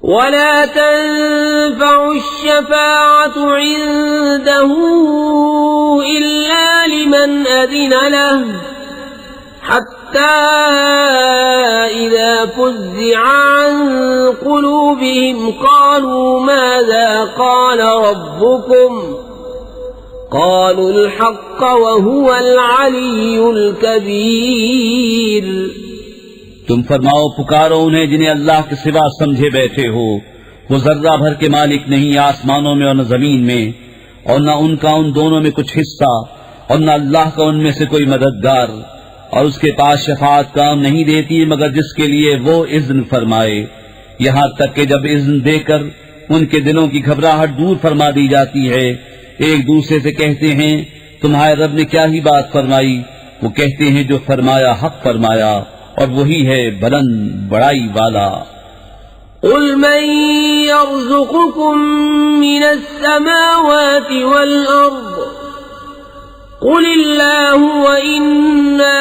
ولا تنفع الشفاعة عنده إلا لمن أذن له حتى إذا فزع عن قلوبهم قالوا ماذا قال ربكم قالوا الحق وهو العلي الكبير। तुम फरमाओ, पुकारो उन्हें जिन्हें अल्लाह के सिवा समझे बैठे हो। वो जर्रा भर के मालिक नहीं आसमानों में और न जमीन में, और न उनका उन दोनों में कुछ हिस्सा, और न अल्लाह का उनमें से कोई मददगार, और उसके पास शफाअत काम नहीं देती मगर जिसके लिए वो इज़्न फरमाए, यहाँ तक कि जब इज़्न देकर उनके दिलों की घबराहट दूर फरमा दी जाती है। एक दूसरे से कहते हैं, तुम्हारे रब ने क्या ही बात फरमाई। वो कहते हैं, जो फरमाया हक फरमाया, और वही है बुलंद बड़ाई वाला। क़ुल मन यर्ज़ुक़ुकुम मिनस्समावाति वल-अर्ज़ क़ुलिल्लाहु व इन्ना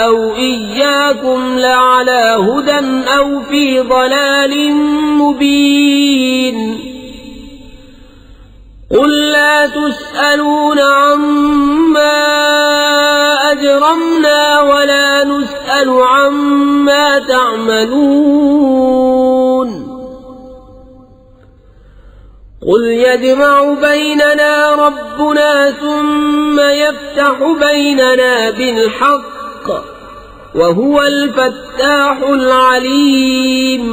औ इय्याकुम लअला हुदन औ फ़ी ज़लालिन मुबीन। क़ुल ला तुस्अलूना अम्मा अजरमना वला नुस्अलु अम्मा तअमलून। क़ुल यजमअु बैनना रब्बुना सुम्म यफ्तहु बैनना बिल्हक़्क़ वहुवल फ़त्ताहुल अलीम।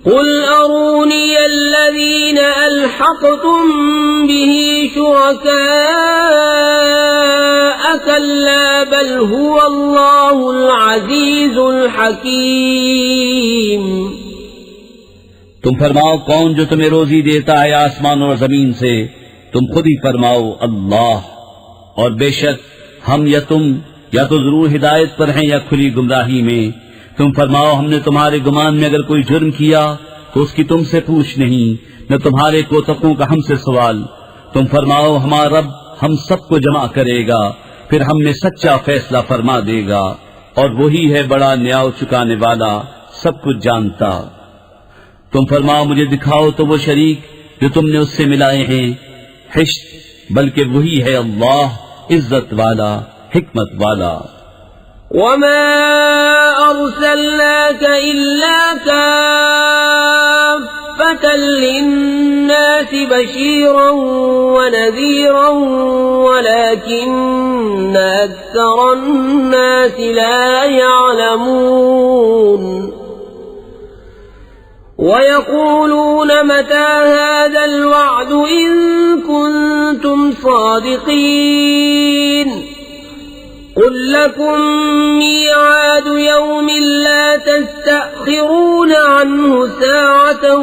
क़ुल अरूनी अल्लज़ीना अल्हक़्तुम बिही शुरकाअ कल्ला बल हुवल्लाहुल अज़ीज़ुल हकीम। तुम फरमाओ, कौन जो तुम्हें रोजी देता है आसमान और जमीन से? तुम खुद ही फरमाओ, अल्लाह। और बेशक हम या तुम या तो जरूर हिदायत पर हैं या खुली गुमराही में। तुम फरमाओ, हमने तुम्हारे गुमान में अगर कोई जुर्म किया तो उसकी तुमसे पूछ नहीं, न तुम्हारे कोतकों का हमसे सवाल। तुम फरमाओ, हमारा रब हम सबको जमा करेगा, फिर हमने सच्चा फैसला फरमा देगा, और वही है बड़ा न्याय चुकाने वाला, सब कुछ जानता। तुम फरमाओ, मुझे दिखाओ तो वो शरीक जो तुमने उससे मिलाए हैं। हिश्त, बल्कि वही है अल्लाह, इज्जत वाला, हिकमत वाला। वमा अर्सलनाका इल्ला काफ़्फतन लिन्नासि बशीरन व नज़ीरन वलाकिन्न अक्सरन नासि ला यअलमून। वयक़ूलून मता हाज़ल वअदु इन कुन्तुम सादिक़ीन। क़ुल लकुम मिआदु यौमिन ला तस्तअख़िरून अन्हु साअतन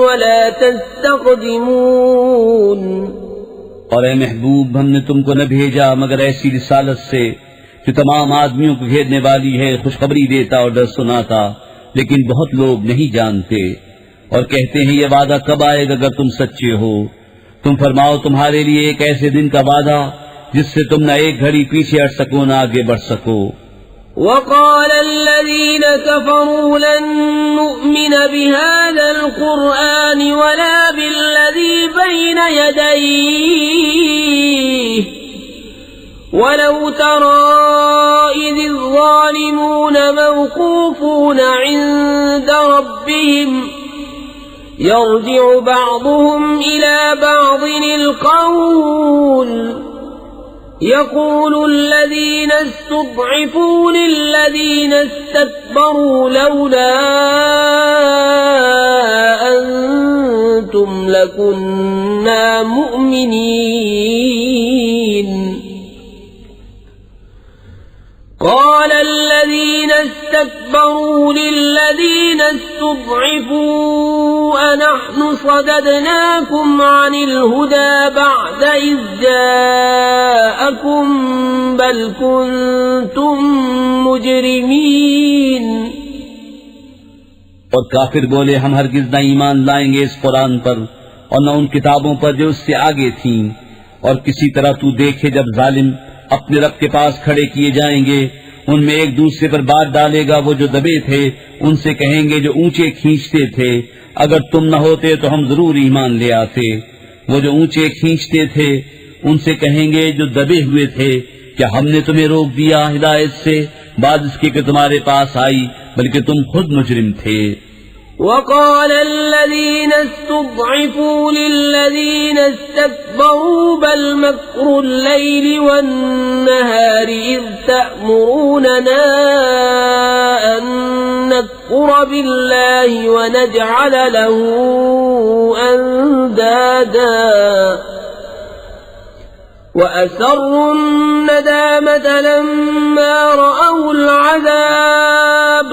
वला तस्तक़दिमून। और ए महबूब, हमने तुमको न भेजा मगर ऐसी रिसालत से जो तमाम आदमियों को घेरने वाली है, खुशखबरी देता और डर सुनाता, लेकिन बहुत लोग नहीं जानते और कहते हैं, ये वादा कब आएगा अगर तुम सच्चे हो। तुम फरमाओ, तुम्हारे लिए एक ऐसे दिन का वादा जिससे तुम न एक घड़ी पीछे हट सको न आगे बढ़ सको। वक़ाल अल्लज़ीन कफ़रू लन नुअमिन बिहाज़ल क़ुरआन वला बिल्लज़ी बैन यदैहि वलौ तरा इज़िज़ ज़ालिमून मवक़ूफ़ून इन्द रब्बिहिम यरजिउ बअज़ुहुम इला बअज़िल क़ौल यक़ूलु अल्लज़ीन इस्तुضعفوا लिल्लज़ीन इस्तकबरू लौला अंतुम लकुन्ना मुअमिनीन। قال الذين استكبروا للذين استضعفوا أنحن صددناكم عن الهدى بعد إذ جاءكم بل كنتم مجرمين। और काफिर बोले, हम हरगिज न ईमान लाएंगे इस कुरान पर और न उन किताबों पर जो उससे आगे थीं। और किसी तरह तू देखे जब जालिम अपने रब के पास खड़े किए जाएंगे, उनमें एक दूसरे पर बात डालेगा वो जो दबे थे, उनसे कहेंगे जो ऊंचे खींचते थे, अगर तुम न होते तो हम जरूर ईमान ले आते। वो जो ऊंचे खींचते थे उनसे कहेंगे जो दबे हुए थे, क्या हमने तुम्हें रोक दिया हिदायत से बाद इसके कि तुम्हारे पास आई, बल्कि तुम खुद मुजरिम थे। وقال الذين استضعفوا للذين استكبروا بل مكر الليل والنهار إذ تأمروننا أن نكفر بالله ونجعل له أندادا وأسروا الندامة لما رأوا العذاب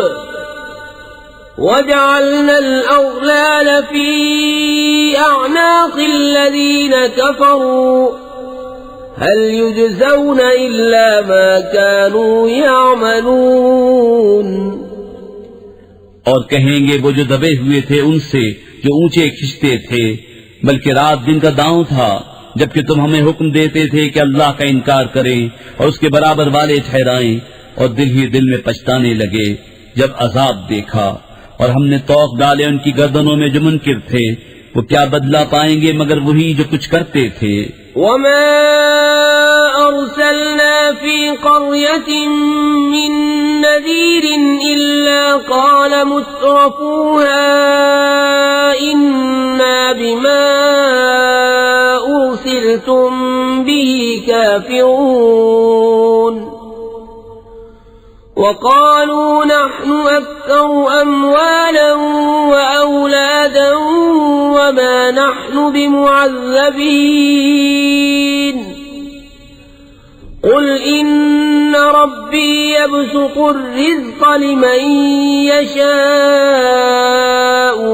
وجعلنا الأغلال في أعناق الذين كفروا هل يجزون إلا ما كانوا يعملون। और कहेंगे वो जो दबे हुए थे उनसे जो ऊंचे खिंचते थे, बल्कि रात दिन का दांव था, जबकि तुम हमें हुक्म देते थे कि अल्लाह का इनकार करें और उसके बराबर वाले ठहराएं, और दिल ही दिल में पछताने लगे जब अजाब देखा। और हमने तौक डाले उनकी गर्दनों में जो मुनकिर थे, वो क्या बदला पाएंगे मगर वही जो कुछ करते थे। वमा अरसलना फी क़र्यतिन मिन नज़ीरिन इल्ला क़ाल मुत्रफूहा इन्ना बिमा उरसिलतुम बिही काफ़िरून वक़ालू नहनु अक्सर अम्वाला वअौलादा वमा नहनु बिमुअज़्ज़बीन। क़ुल इन्न रब्बी यबसुतु अर्रिज़्क़ लिमन यशाअु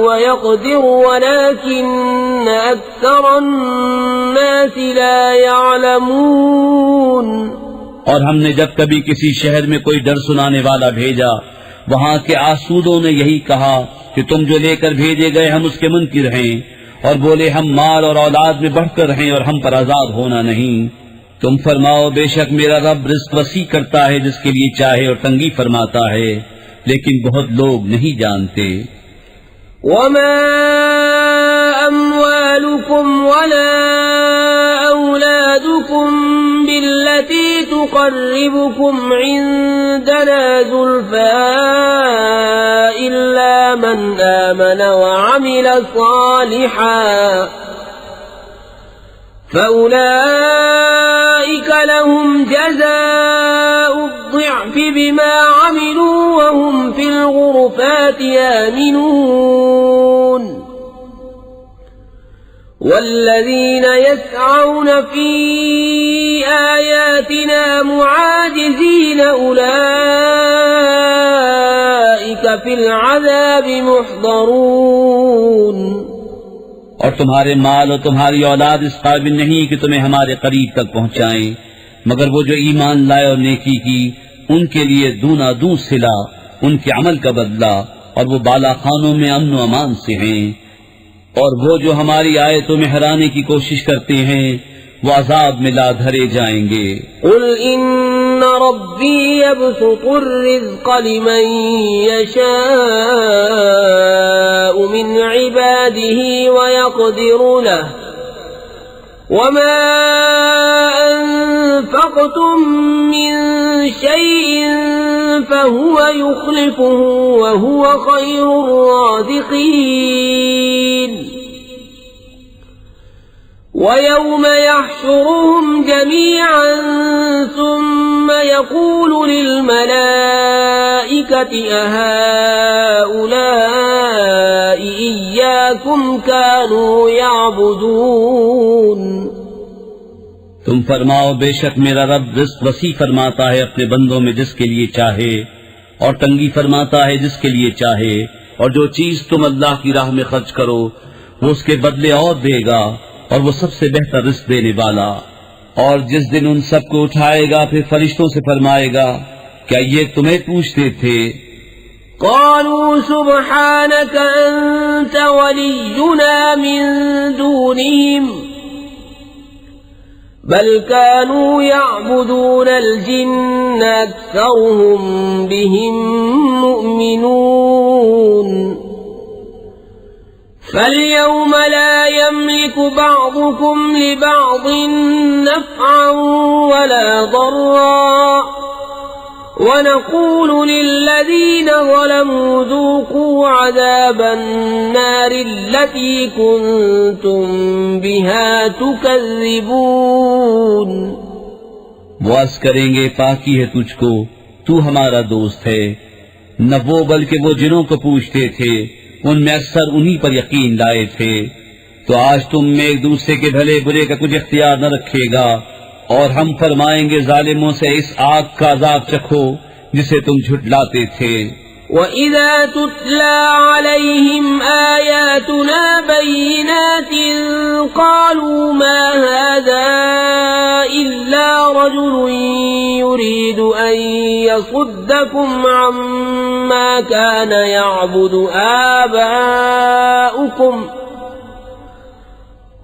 वयक़दिरु वलाकिन्न अक्सरन्नासि ला यअलमून। और हमने जब कभी किसी शहर में कोई डर सुनाने वाला भेजा, वहाँ के आसूदों ने यही कहा कि तुम जो लेकर भेजे गए हम उसके मुनकिर हैं, और बोले हम माल और औलाद में बढ़कर हैं और हम पर आजाद होना नहीं। तुम फरमाओ बेशक मेरा रब रिज़्क़ वसी करता है जिसके लिए चाहे और तंगी फरमाता है, लेकिन बहुत लोग नहीं जानते। वमा अम्वालुकुम वला औलादुकुम बिल्लती तुक़र्रिबुकुम इंदना ज़ुल्फ़ा इल्ला मन आमन वअमिल सालिहान फ़उलाइक लहुम जज़ाउ الضِّعْفِ बिमा अमिलू वहुम फ़िल ग़ुरफ़ाति आमिनून। वल्लज़ीन यस्अऊन फ़ी आयातिना मुआजिज़ीन उलाइक फ़िल अज़ाबि मुहज़रून। और तुम्हारे माल और तुम्हारी औलाद इस काबिल नहीं कि तुम्हें हमारे करीब तक पहुँचाएं, मगर वो जो ईमान लाए और नेकी की उनके लिए दूना दूं सिला, उनके अमल का बदला, और वो बाला खानों में अमन व अमान से हैं। और वो जो हमारी आयतों में हराने की कोशिश करते हैं वो अजाब में ला धरे जाएंगे। क़ुल इन्न रब्बी यबसुतु अर्रिज़्क़ लिमन यशाअु मिन इबादिही वयक़दिरु लहु वमा अनफ़क़्तुम मिन शैइन फ़हुव युख़्लिफ़ुहु वहुव ख़ैरुर राज़िक़ीन। वयौम यहशुरुहुम जमीअन सुम्म यक़ूलु लिल्मलाइकति अहाउलाइ इय्याकुम कानू यअबुदून। तुम फरमाओ बेशक मेरा रब रिज़्क़ वसी फरमाता है अपने बंदों में जिसके लिए चाहे, और तंगी फरमाता है जिसके लिए चाहे, और जो चीज तुम अल्लाह की राह में खर्च करो वो उसके बदले और देगा, और वो सबसे बेहतर रिज़्क़ देने वाला। और जिस दिन उन सबको उठाएगा फिर फरिश्तों से फरमाएगा क्या ये तुम्हें पूछते थे? क़ालू सुब्हानक अंत वलियुना मिन दूनिहिम बल कानू यअबुदून अल-जिन्न अक्सरुहुम बिहिम मुअमिनून। फल्यौम ला यमलिकु बअदुकुम लिबअदिन नफ़अन वला ज़र्रा वनक़ूलु लिल्लज़ीन ज़लमू ज़ूक़ू अज़ाबन नारि अल्लती कुन्तुम बिहा तुकज़्ज़िबून। वो अर्ज़ करेंगे पाकी है तुझको, तू हमारा दोस्त है। न वो बल्कि वो जिन्हों को पूछते थे उनमें अक्सर उन्हीं पर यकीन लाए थे। तो आज तुम में एक दूसरे के भले बुरे का कुछ इख्तियार न रखेगा, और हम फरमाएंगे जालिमों से इस आग का अज़ाब चखो जिसे तुम झुठलाते थे। وإذا تتلى عليهم آياتنا بينات قالوا ما هذا إلا رجل يريد أن يصدكم عما كان يعبد آباؤكم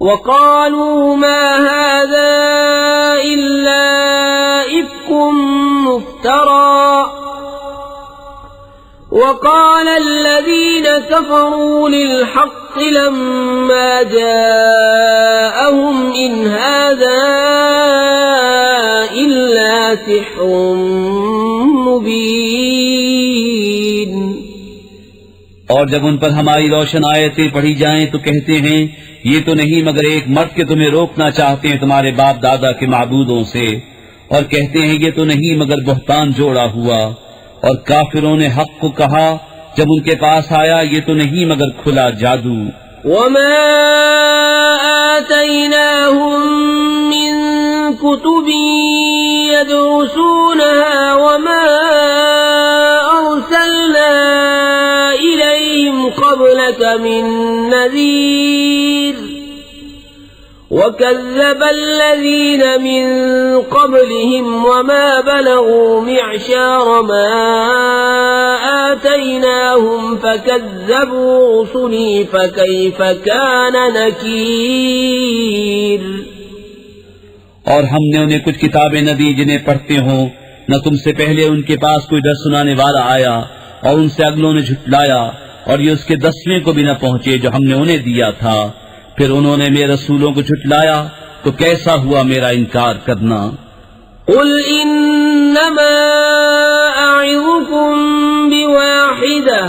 وقالوا ما هذا إلا إفك مفترى وقال الذين كفروا للحق لما جاءهم إن هذا إلا سحر مبين। और जब उन पर हमारी रोशन आयतें पढ़ी जाएं तो कहते हैं ये तो नहीं मगर एक मर्द के तुम्हें रोकना चाहते हैं तुम्हारे बाप दादा के माबूदों से, और कहते हैं ये तो नहीं मगर बहतान जोड़ा हुआ। और काफिरों ने हक को कहा जब उनके पास आया ये तो नहीं मगर खुला जादू। वमा आतैनाहुम मिन कुतुबिन यदरुसूनहा वमा अरसलना इलैहिम क़ब्लक मिन नज़ीर वकज़्ज़ब الذين من قبلهم وما بلغوا معشار ما آتيناهم فكذبوا رسلي فكيف كان نكير। और हमने उन्हें कुछ किताबें न दी जिन्हें पढ़ते हो, न तुमसे पहले उनके पास कोई डर सुनाने वाला आया, और उनसे अगलों ने झुठलाया, और ये उसके 10वें को भी न पहुंचे जो हमने उन्हें दिया था। फिर उन्होंने मेरे रसूलों को झुठलाया, तो कैसा हुआ मेरा इनकार करना। कुल इन्नमा अइज़ुकुम बिवाहिदा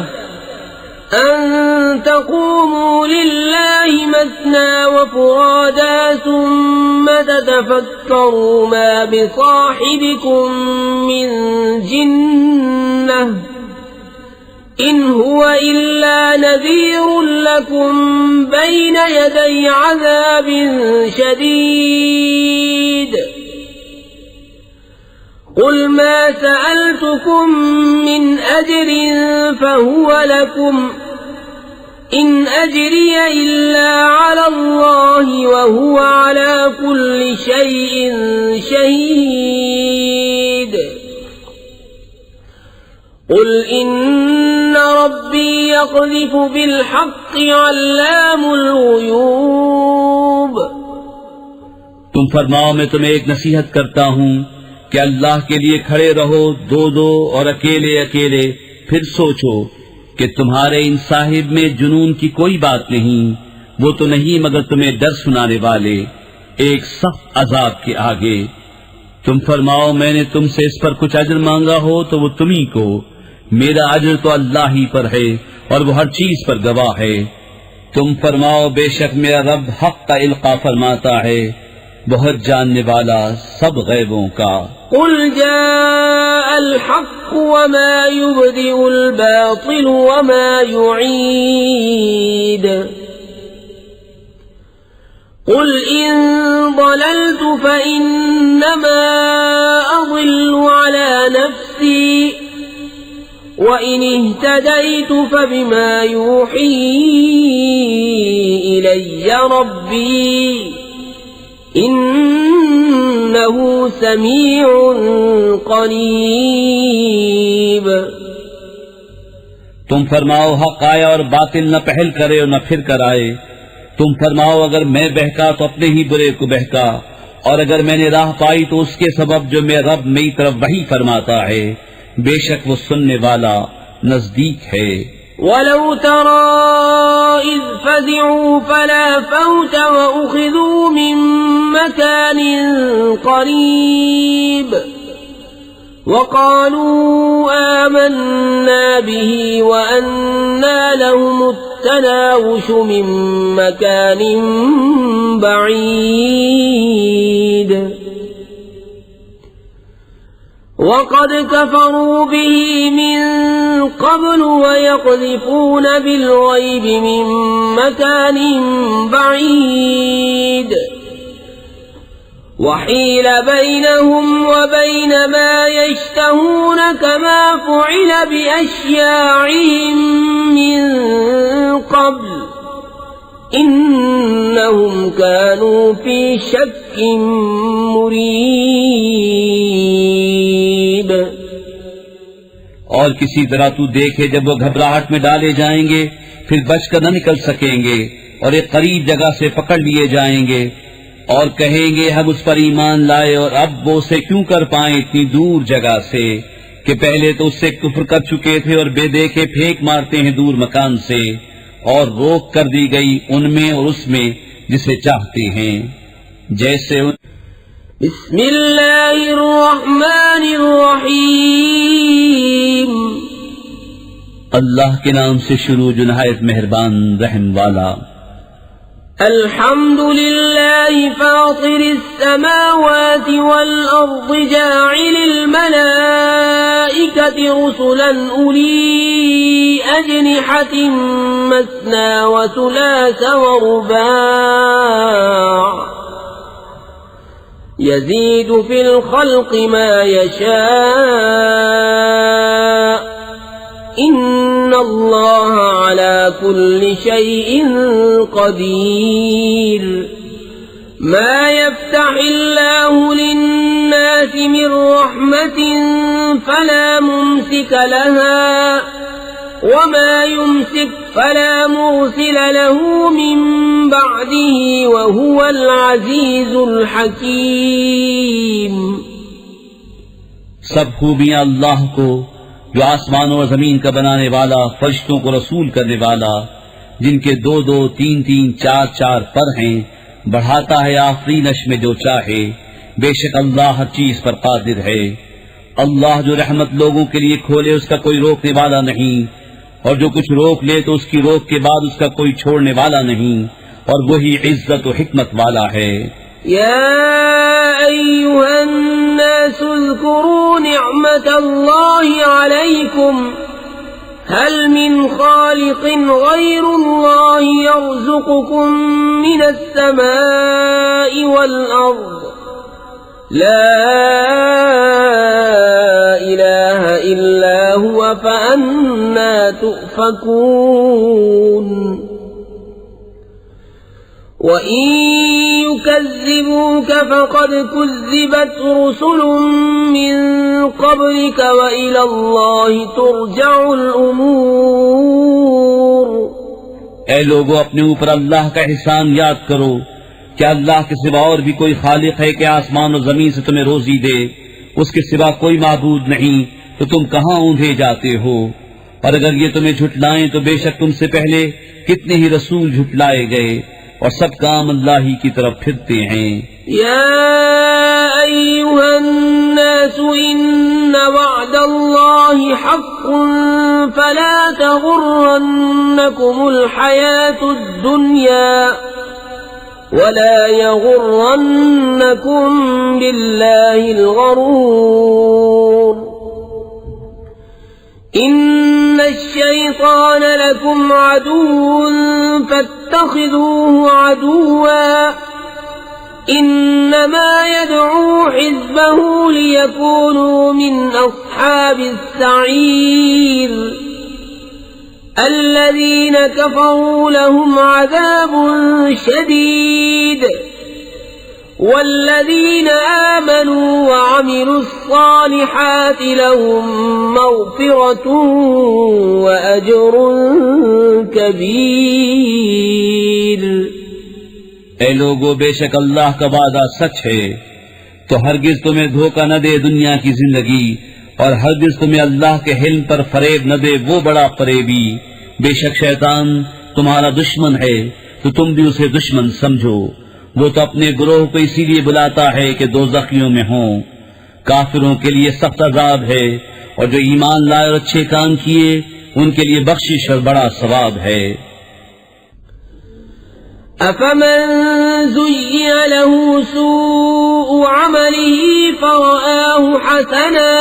अन तक़ूमू लिल्लाहि मस्ना व फ़ुरादा सुम्मा ततफ़क्करू मा बिसाहिबिकुम मिन जिन्नह इन हुवा इल्ला नज़ीरुन लकुम बैन यदै अज़ाबिन शदीद। कुल मा सअल्तुकुम मिन अज्रिन फहुवा लकुम इन अज्रिय इल्ला अला अल्लाहि व हुवा अला कुल्लि शैइन शहीद। कुल इन्न रब्बी यक़ज़िफ़ु बिलहक़्क़ि अल्लामुल ग़ुयूब। तुम फरमाओ मैं तुम्हें एक नसीहत करता हूँ कि अल्लाह के लिए खड़े रहो दो दो और अकेले अकेले, फिर सोचो कि तुम्हारे इन साहिब में जुनून की कोई बात नहीं, वो तो नहीं मगर तुम्हें डर सुनाने वाले एक सख्त अजाब के आगे। तुम फरमाओ मैंने तुमसे इस पर कुछ अजर मांगा हो तो वो तुम्ही को, मेरा अजर तो अल्लाह ही पर है और वो हर चीज पर गवाह है। तुम फरमाओ बेशक मेरा रब हक का इल्का फरमाता है, बहुत जानने वाला सब गैबों का। कुल जाअल हक़्क़ वमा युबदिउल बातिल वमा युईद। कुल इन ضللtu फइन्नमा अज़िल्लु अला नफ्सी وإن اهتديت فبما يوحي إلي ربي إنه سميع قريب। तुम फरमाओ हक आया और बातिल न पहल करे और न फिर कर आए। तुम फरमाओ अगर मैं बहका तो अपने ही बुरे को बहका, और अगर मैंने राह पाई तो उसके सबब जो मेरा रब मेरी तरफ वही फरमाता है, बेशक वो सुनने वाला नजदीक है। वलौ तरा इज़ फ़ज़िअू फ़ला फ़ौत वअख़िज़ू मिन मकानिन क़रीब वक़ालू आमन्ना बिही वअन्ना लहुमुत्तनावुशु मिन मकानिन बईद वक़द कफ़रू बिही मिन क़ब्ल वयक़ज़िफ़ून बिलग़ैबि मिन मकानिन बईद وحيل بينهم وبين ما يشتهون كما فعل بأشياعهم من قبل إنهم كانوا في شك مريب। और किसी तरह तू देखे जब वो घबराहट में डाले जाएंगे फिर बचकर न निकल सकेंगे और एक करीब जगह से पकड़ लिए जाएंगे और कहेंगे हम उस पर ईमान लाए और अब वो उसे क्यों कर पाए इतनी दूर जगह से कि पहले तो उससे कुफ्र कर चुके थे और बेदेखे फेंक मारते हैं दूर मकान से और रोक कर दी गई उनमें और उसमें जिसे चाहते हैं जैसे बिस्मिल्लाहिर्रहमानिर्रहीम। अल्लाह के नाम से शुरू जो नहायत मेहरबान रहम वाला। अल्हम्दुलिल्लाहि फातिरिस समावाति वल अर्दि जाइलिल मलाइकति रुसुलन उली अजनिहतिन मस्ना व सुलास व रुबा' यज़ीदु फिल खल्क़ि मा यशा' इन्नल्लाह अला कुल्लि शैइन क़दीर। मा यफ्तहिल्लाहु लिन्नासि मिन रहमतिन फला मुमसिक लहा वमा युमसिक फला मुरसिल लहु मिन बअदिही वहुवल अज़ीज़ुल हकीम। सब खूबियां अल्लाह को जो आसमानों और जमीन का बनाने वाला, फरिश्तों को रसूल करने वाला, जिनके 2-2, 3-3, 4-4 पर हैं, बढ़ाता है आफरीनश में जो चाहे। बेशक अल्लाह हर चीज पर कादिर है। अल्लाह जो रहमत लोगों के लिए खोले उसका कोई रोकने वाला नहीं और जो कुछ रोक ले तो उसकी रोक के बाद उसका कोई छोड़ने वाला नहीं और वही इज्जत और हिकमत वाला है। या अय्युहन्नास उज़्कुरू निअमतल्लाहि अलैकुम हल मिन खालिकिन गैरुल्लाहि यर्ज़ुक़ुकुम मिनस समाई वल अर्ज़ ला इलाहा इल्ला हुवा फअन्ना तुफ़कून। वइन युकज़्ज़िबूक फक़द कुज़्ज़िबत रुसुलुम मिन क़ब्लिक व इलल्लाहि तुरजउल उमूर। ऐ लोगों अपने ऊपर अल्लाह का एहसान याद करो। क्या अल्लाह के सिवा और भी कोई खालिक है कि आसमान और जमीन से तुम्हें रोजी दे? उसके सिवा कोई माबूद नहीं तो तुम कहाँ ऊंधे जाते हो? और अगर ये तुम्हें झुटलाएं तो बेशक तुमसे पहले कितने ही रसूल झुटलाए गए और सब काम अल्लाह ही की तरफ फिरते हैं। या अय्युहन्नास इन्न वअदल्लाहि हक़्क़ुन फला तग़ुर्रन्नकुमुल हयातुद दुन्या वला यग़ुर्रन्नकुम बिल्लाहिल गरूर। इन्नश-शैतान लकुम अदुव्वुन फत्तखिज़ूहु अदुव्वा इन्नमा यद'ू हिज़्बहु लियकूनू मिन अस्हाबिस सईर। الذين كفروا لهم عذاب شديد والذين آمنوا وعملوا الصالحات لهم مغفرة وأجر كبير। ऐ लोगों बेशक अल्लाह का वादा सच है तो हरगिज तुम्हें धोखा न दे दुनिया की जिंदगी और हरगिज तुम्हें अल्लाह के हिल्म पर फरेब न दे वो बड़ा फरेबी। बेशक शैतान तुम्हारा दुश्मन है तो तुम भी उसे दुश्मन समझो। वो तो अपने गुरोह को इसीलिए बुलाता है कि दोज़खियों में हों। काफिरों के लिए सख्त अज़ाब है और जो ईमान लाए और अच्छे काम किए उनके लिए बख्शिश और बड़ा सवाब है। अफमन ज़ुय्यिन लहू सूअु अमलिही फ़रआहु हसना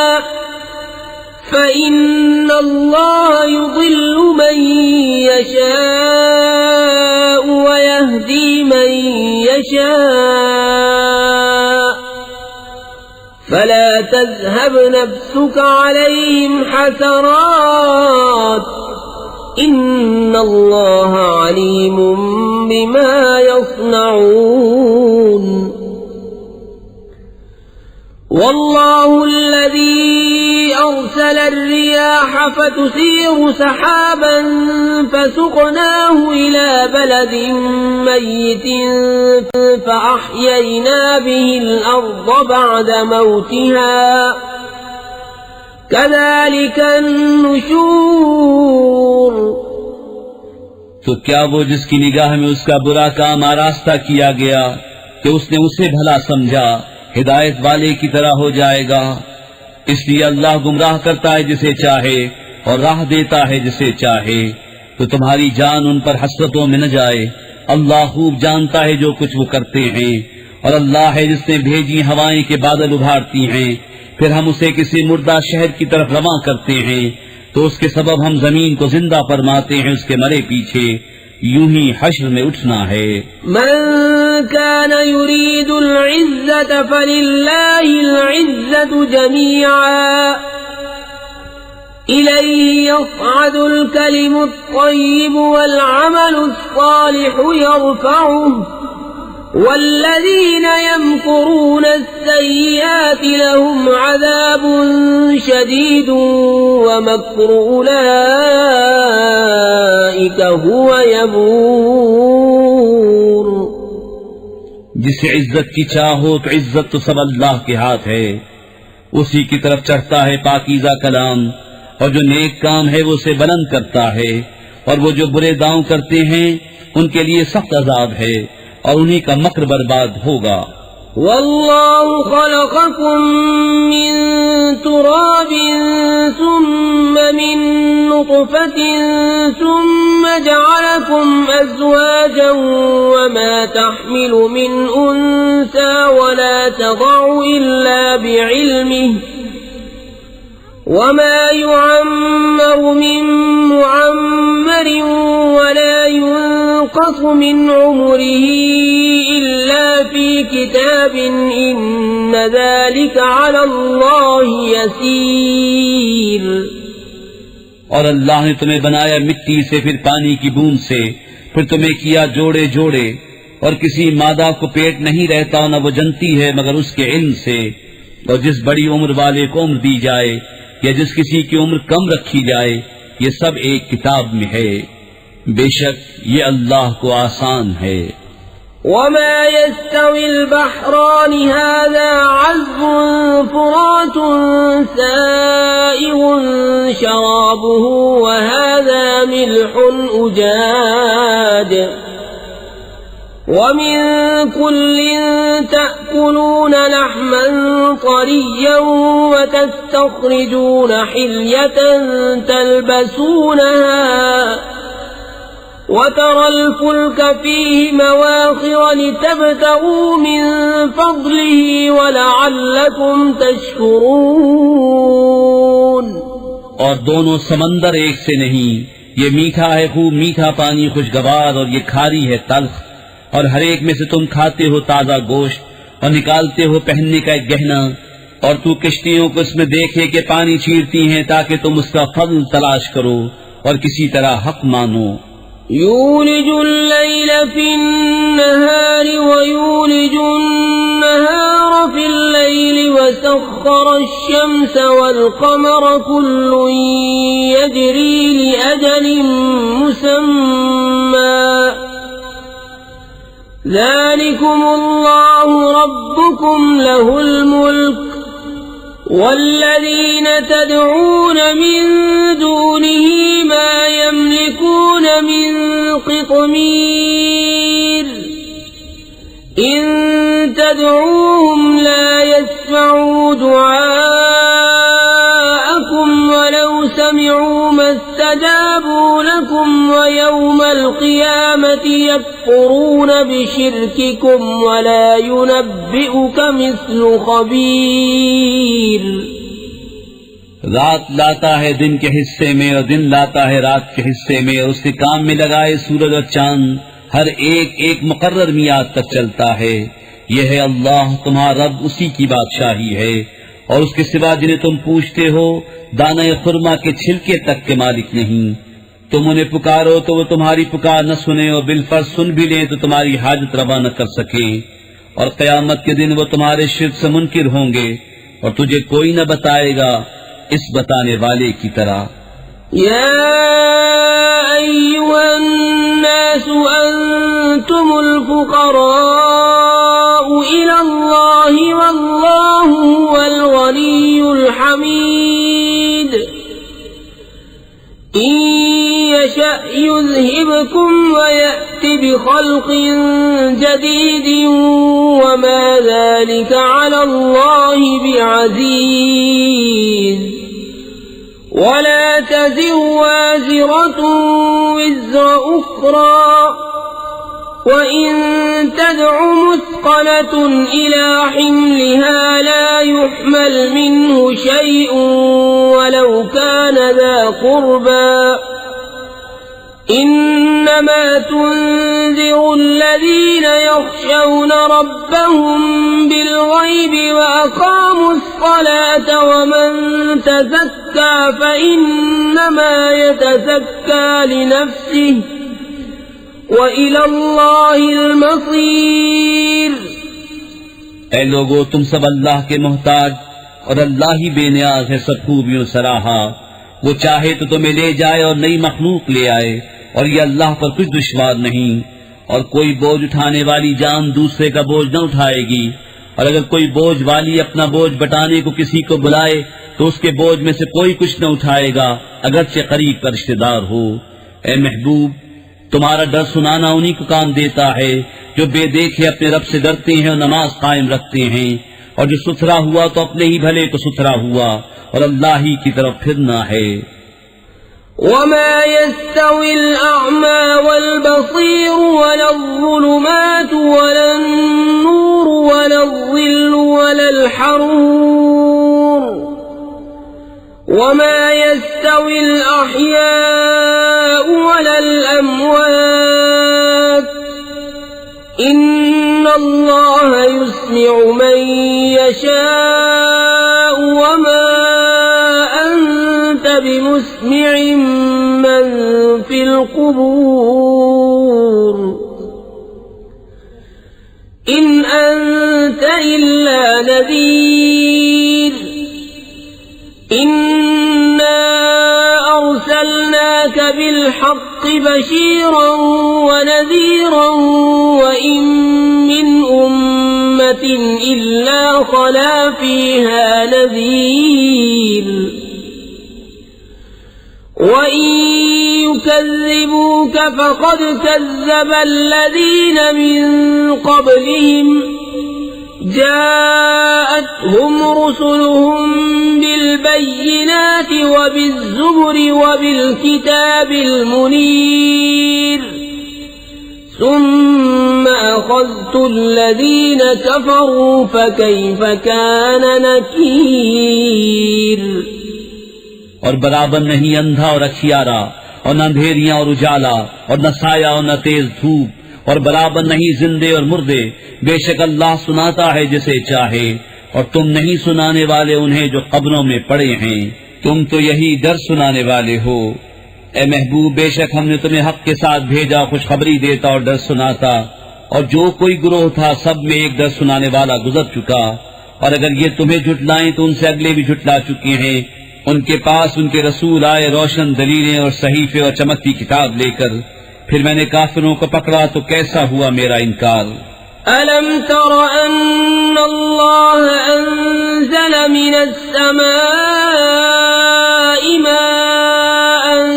फ़इन्नल्लाह युज़िल्लु मन यशाअ व यहदी मन यशाअ فلا تذهب نفسك عليهم حسرات إن الله عليم بما يصنعون والله الذي أرسل الرياح فتثير سحابا فسقناه إلى بلد ميت فأحيينا به الأرض بعد موتها كذلك النشور। तो क्या वो जिसकी निगाह में उसका बुरा काम आरास्ता किया गया कि उसने उसे भला समझा हिदायत वाले की तरह हो जाएगा। इसलिए अल्लाह गुमराह करता है जिसे चाहे और राह देता है जिसे चाहे। तो तुम्हारी जान उन पर हसरतों में न जाए। अल्लाह खूब जानता है जो कुछ वो करते हैं। और अल्लाह है जिसने भेजी हवाएं के बादल उभारती हैं, फिर हम उसे किसी मुर्दा शहर की तरफ रवां करते हैं तो उसके सबब हम जमीन को जिंदा फरमाते हैं उसके मरे पीछे। यूं ही हश्र में उठना है। मन कान युरीदुल इज्जत फलिल्लाहिल इज्जतु जमीआ इलैहि यस्अदुल कलिमुत तय्यिबु वल अमलुस सालिहु यरफउहु वल्लज़ीन यमकुरून अस्सय्यिआति लहुम अज़ाबुन शदीदुन वमक्रु उलाइका हुवा यबूर। जिसे इज्जत की चाह हो तो इज्जत तो सब अल्लाह के हाथ है। उसी की तरफ चढ़ता है पाकीज़ा कलाम और जो नेक काम है वो उसे बुलंद करता है। और वो जो बुरे दांव करते हैं उनके लिए सख्त अज़ाब है और उन्हीं का मक्र बर्बाद होगा। वल्लाहु खलक़कुम मिन तुराबिन सुम्मा मिन नुत्फतिन सुम्मा जअलकुम अज़वाजन वमा तहमिलु मिन उन्सा वला तदअु इल्ला बिइल्मिहि वमा युअम्मरु मिन मुअम्मरिन वला युनक़सु मिन उम्रिही इल्ला फी किताबिन इन्न ज़ालिका अला अल्लाहि यसीर। और अल्लाह ने तुम्हें बनाया मिट्टी से, फिर पानी की बूंद से, फिर तुम्हें किया जोड़े जोड़े। और किसी मादा को पेट नहीं रहता न वो जनती है मगर उसके इल्म से। और जिस बड़ी उम्र वाले को उम्र दी जाए या जिस किसी की उम्र कम रखी जाए, ये सब एक किताब में है। बेशक ये अल्लाह को आसान है। वमा यस्तविल बहरानि हाज़ा अज़्बुन फुरातुन साइगुन शराबुहु व हाज़ा मिल्हुन उजाज ومن كل تأكلون لحما طريا وتستخرجون حلية تلبسونها وترى الفلك فيه مواخر لتبتغوا من فضله ولعلكم تشكرون। और दोनों समंदर एक से नहीं, ये मीठा है खूब मीठा पानी खुशगवार और ये खारी है तल्ख। और हर एक में से तुम खाते हो ताजा गोश्त और निकालते हो पहनने का एक गहना। और तू किश्तियों को इसमें देखे कि पानी छीरती हैं ताकि तुम उसका फल तलाश करो और किसी तरह हक मानो। यूलिजुल लैल फिन्नहार व यूलिजुन नहार फिल लैल व सख्खरश-शम्स वल क़मर कुल्लुन यजरी लिअजलिन मुसम्मा ज़ालिकुमुल्लाहु रब्बुकुम लहुल मुल्क वल्लज़ीन तदऊन मिन दूनिही मा यमलिकून मिन क़ित्मीर इन तदऊहुम ला यस्मऊ दुआअकुम वलौ समिऊ मस्तजाबू लकुम वयौमल क़ियामति यकफ़ुरून बिशिर्किकुम वला युनब्बिउक मिस्लु ख़बीर। रात लाता है दिन के हिस्से में और दिन लाता है रात के हिस्से में, और उसके काम में लगाए सूरज और चांद हर एक एक मुकर्रर मियाद तक चलता है। यह है अल्लाह तुम्हारा रब, उसी की बादशाही है, और उसके सिवा जिन्हें तुम पूछते हो दाना खुरमा के छिलके तक के मालिक नहीं। तुम उन्हें पुकारो तो वो तुम्हारी पुकार न सुने, और बिलफर्ज सुन भी ले तो तुम्हारी हाजत रवा न कर सके, और क़यामत के दिन वो तुम्हारे शिर्क से मुनकिर होंगे और तुझे कोई न बताएगा इस बताने वाले की तरह। या अय्युहन नासु अंतुमुल फुक़राउ इलल्लाहि वल्लाहु हुवल गनियुल हमीद। इन यशअ युज़हिबकुम वयअति बिख़ल्क़िन जदीदिन वमा ज़ालिका अलल्लाहि बिअज़ीज़। वला तज़िरु वाज़िरतुन विज़्र उख़रा वइन तदअु मुस्क़लतुन इला हिम्लिहा ला युहमल मिन्हु शैउन वलौ कान ज़ा क़ुर्बा। इन्नमा तुन्ज़िरु अल्लज़ीन यख़शौन रब्बहुम बिल्ग़ैबि वअक़ामुस्सलात वमन तज़क्का फ़इन्नमा यतज़क्का लिनफ़्सिहि वइलल्लाहिल मसीर। ऐ लोगो, तुम सब अल्लाह के मोहताज और अल्लाह ही बेनियाज है सब खूबियों सराहा। वो चाहे तो तुम्हें ले जाए और नई मखलूक ले आए, और ये अल्लाह पर कुछ दुश्वार नहीं। और कोई बोझ उठाने वाली जान दूसरे का बोझ न उठाएगी, और अगर कोई बोझ वाली अपना बोझ बटाने को किसी को बुलाए तो उसके बोझ में से कोई कुछ न उठाएगा, अगरचे करीब का रिश्तेदार हो। ए महबूब, तुम्हारा डर सुनाना उन्हीं को काम देता है जो बेदेखे अपने रब से डरते हैं और नमाज कायम रखते हैं, और जो सुथरा हुआ तो अपने ही भले को सुथरा हुआ और अल्लाह ही की तरफ फिरना है। वमा यस्तविल अअमा वल बसीर वलज़्ज़ुलुमातु वलन-नूरु वलज़्ज़िल्लु वलल-हरूर। वमा यस्तविल अहयाउ वलल अमवात। इन्नल्लाह युस्मिउ मन यशाउ वमा अंत बिमुस्मिइन मन फिल क़ुबूर। इन अंत इल्ला नज़ीर। इन्ना अर्सलनाक बिल्हक़्क़ि बशीरन वनज़ीरन वइन मिन उम्मतिन इल्ला ख़ला फ़ीहा नज़ीर। वइन युकज़्ज़िबूक फ़क़द कज़्ज़ब अल्लज़ीन मिन क़ब्लिहिम जाअतहुम रुसुलुहुम बिलबय्यिनाति वबिज़्ज़ुबुरि वबिलकिताबिल मुनीर। सुम्मा अख़ज़्तु अल्लज़ीन कफ़रू फ़कैफ़ कान नकीर। और बराबर नहीं अंधा और अखियारा, और न अंधेरियां और उजाला, और न साया और न तेज धूप, और बराबर नहीं जिंदे और मुर्दे। बेशक अल्लाह सुनाता है जिसे चाहे, और तुम नहीं सुनाने वाले उन्हें जो कब्रों में पड़े हैं। तुम तो यही डर सुनाने वाले हो। ए महबूब, बेशक हमने तुम्हें हक के साथ भेजा, खुशखबरी देता और डर सुनाता, और जो कोई गुरोह था सब में एक डर सुनाने वाला गुजर चुका। और अगर ये तुम्हें झुटलाएं तो उनसे अगले भी झुटला चुके हैं। उनके पास उनके रसूल आए रोशन दलीलें और सहीफे और चमकती किताब लेकर, फिर मैंने काफिरों को पकड़ा तो कैसा हुआ मेरा इनकार। अलम तर अन्नल्लाह अंज़ल मिनस्समाइ माअन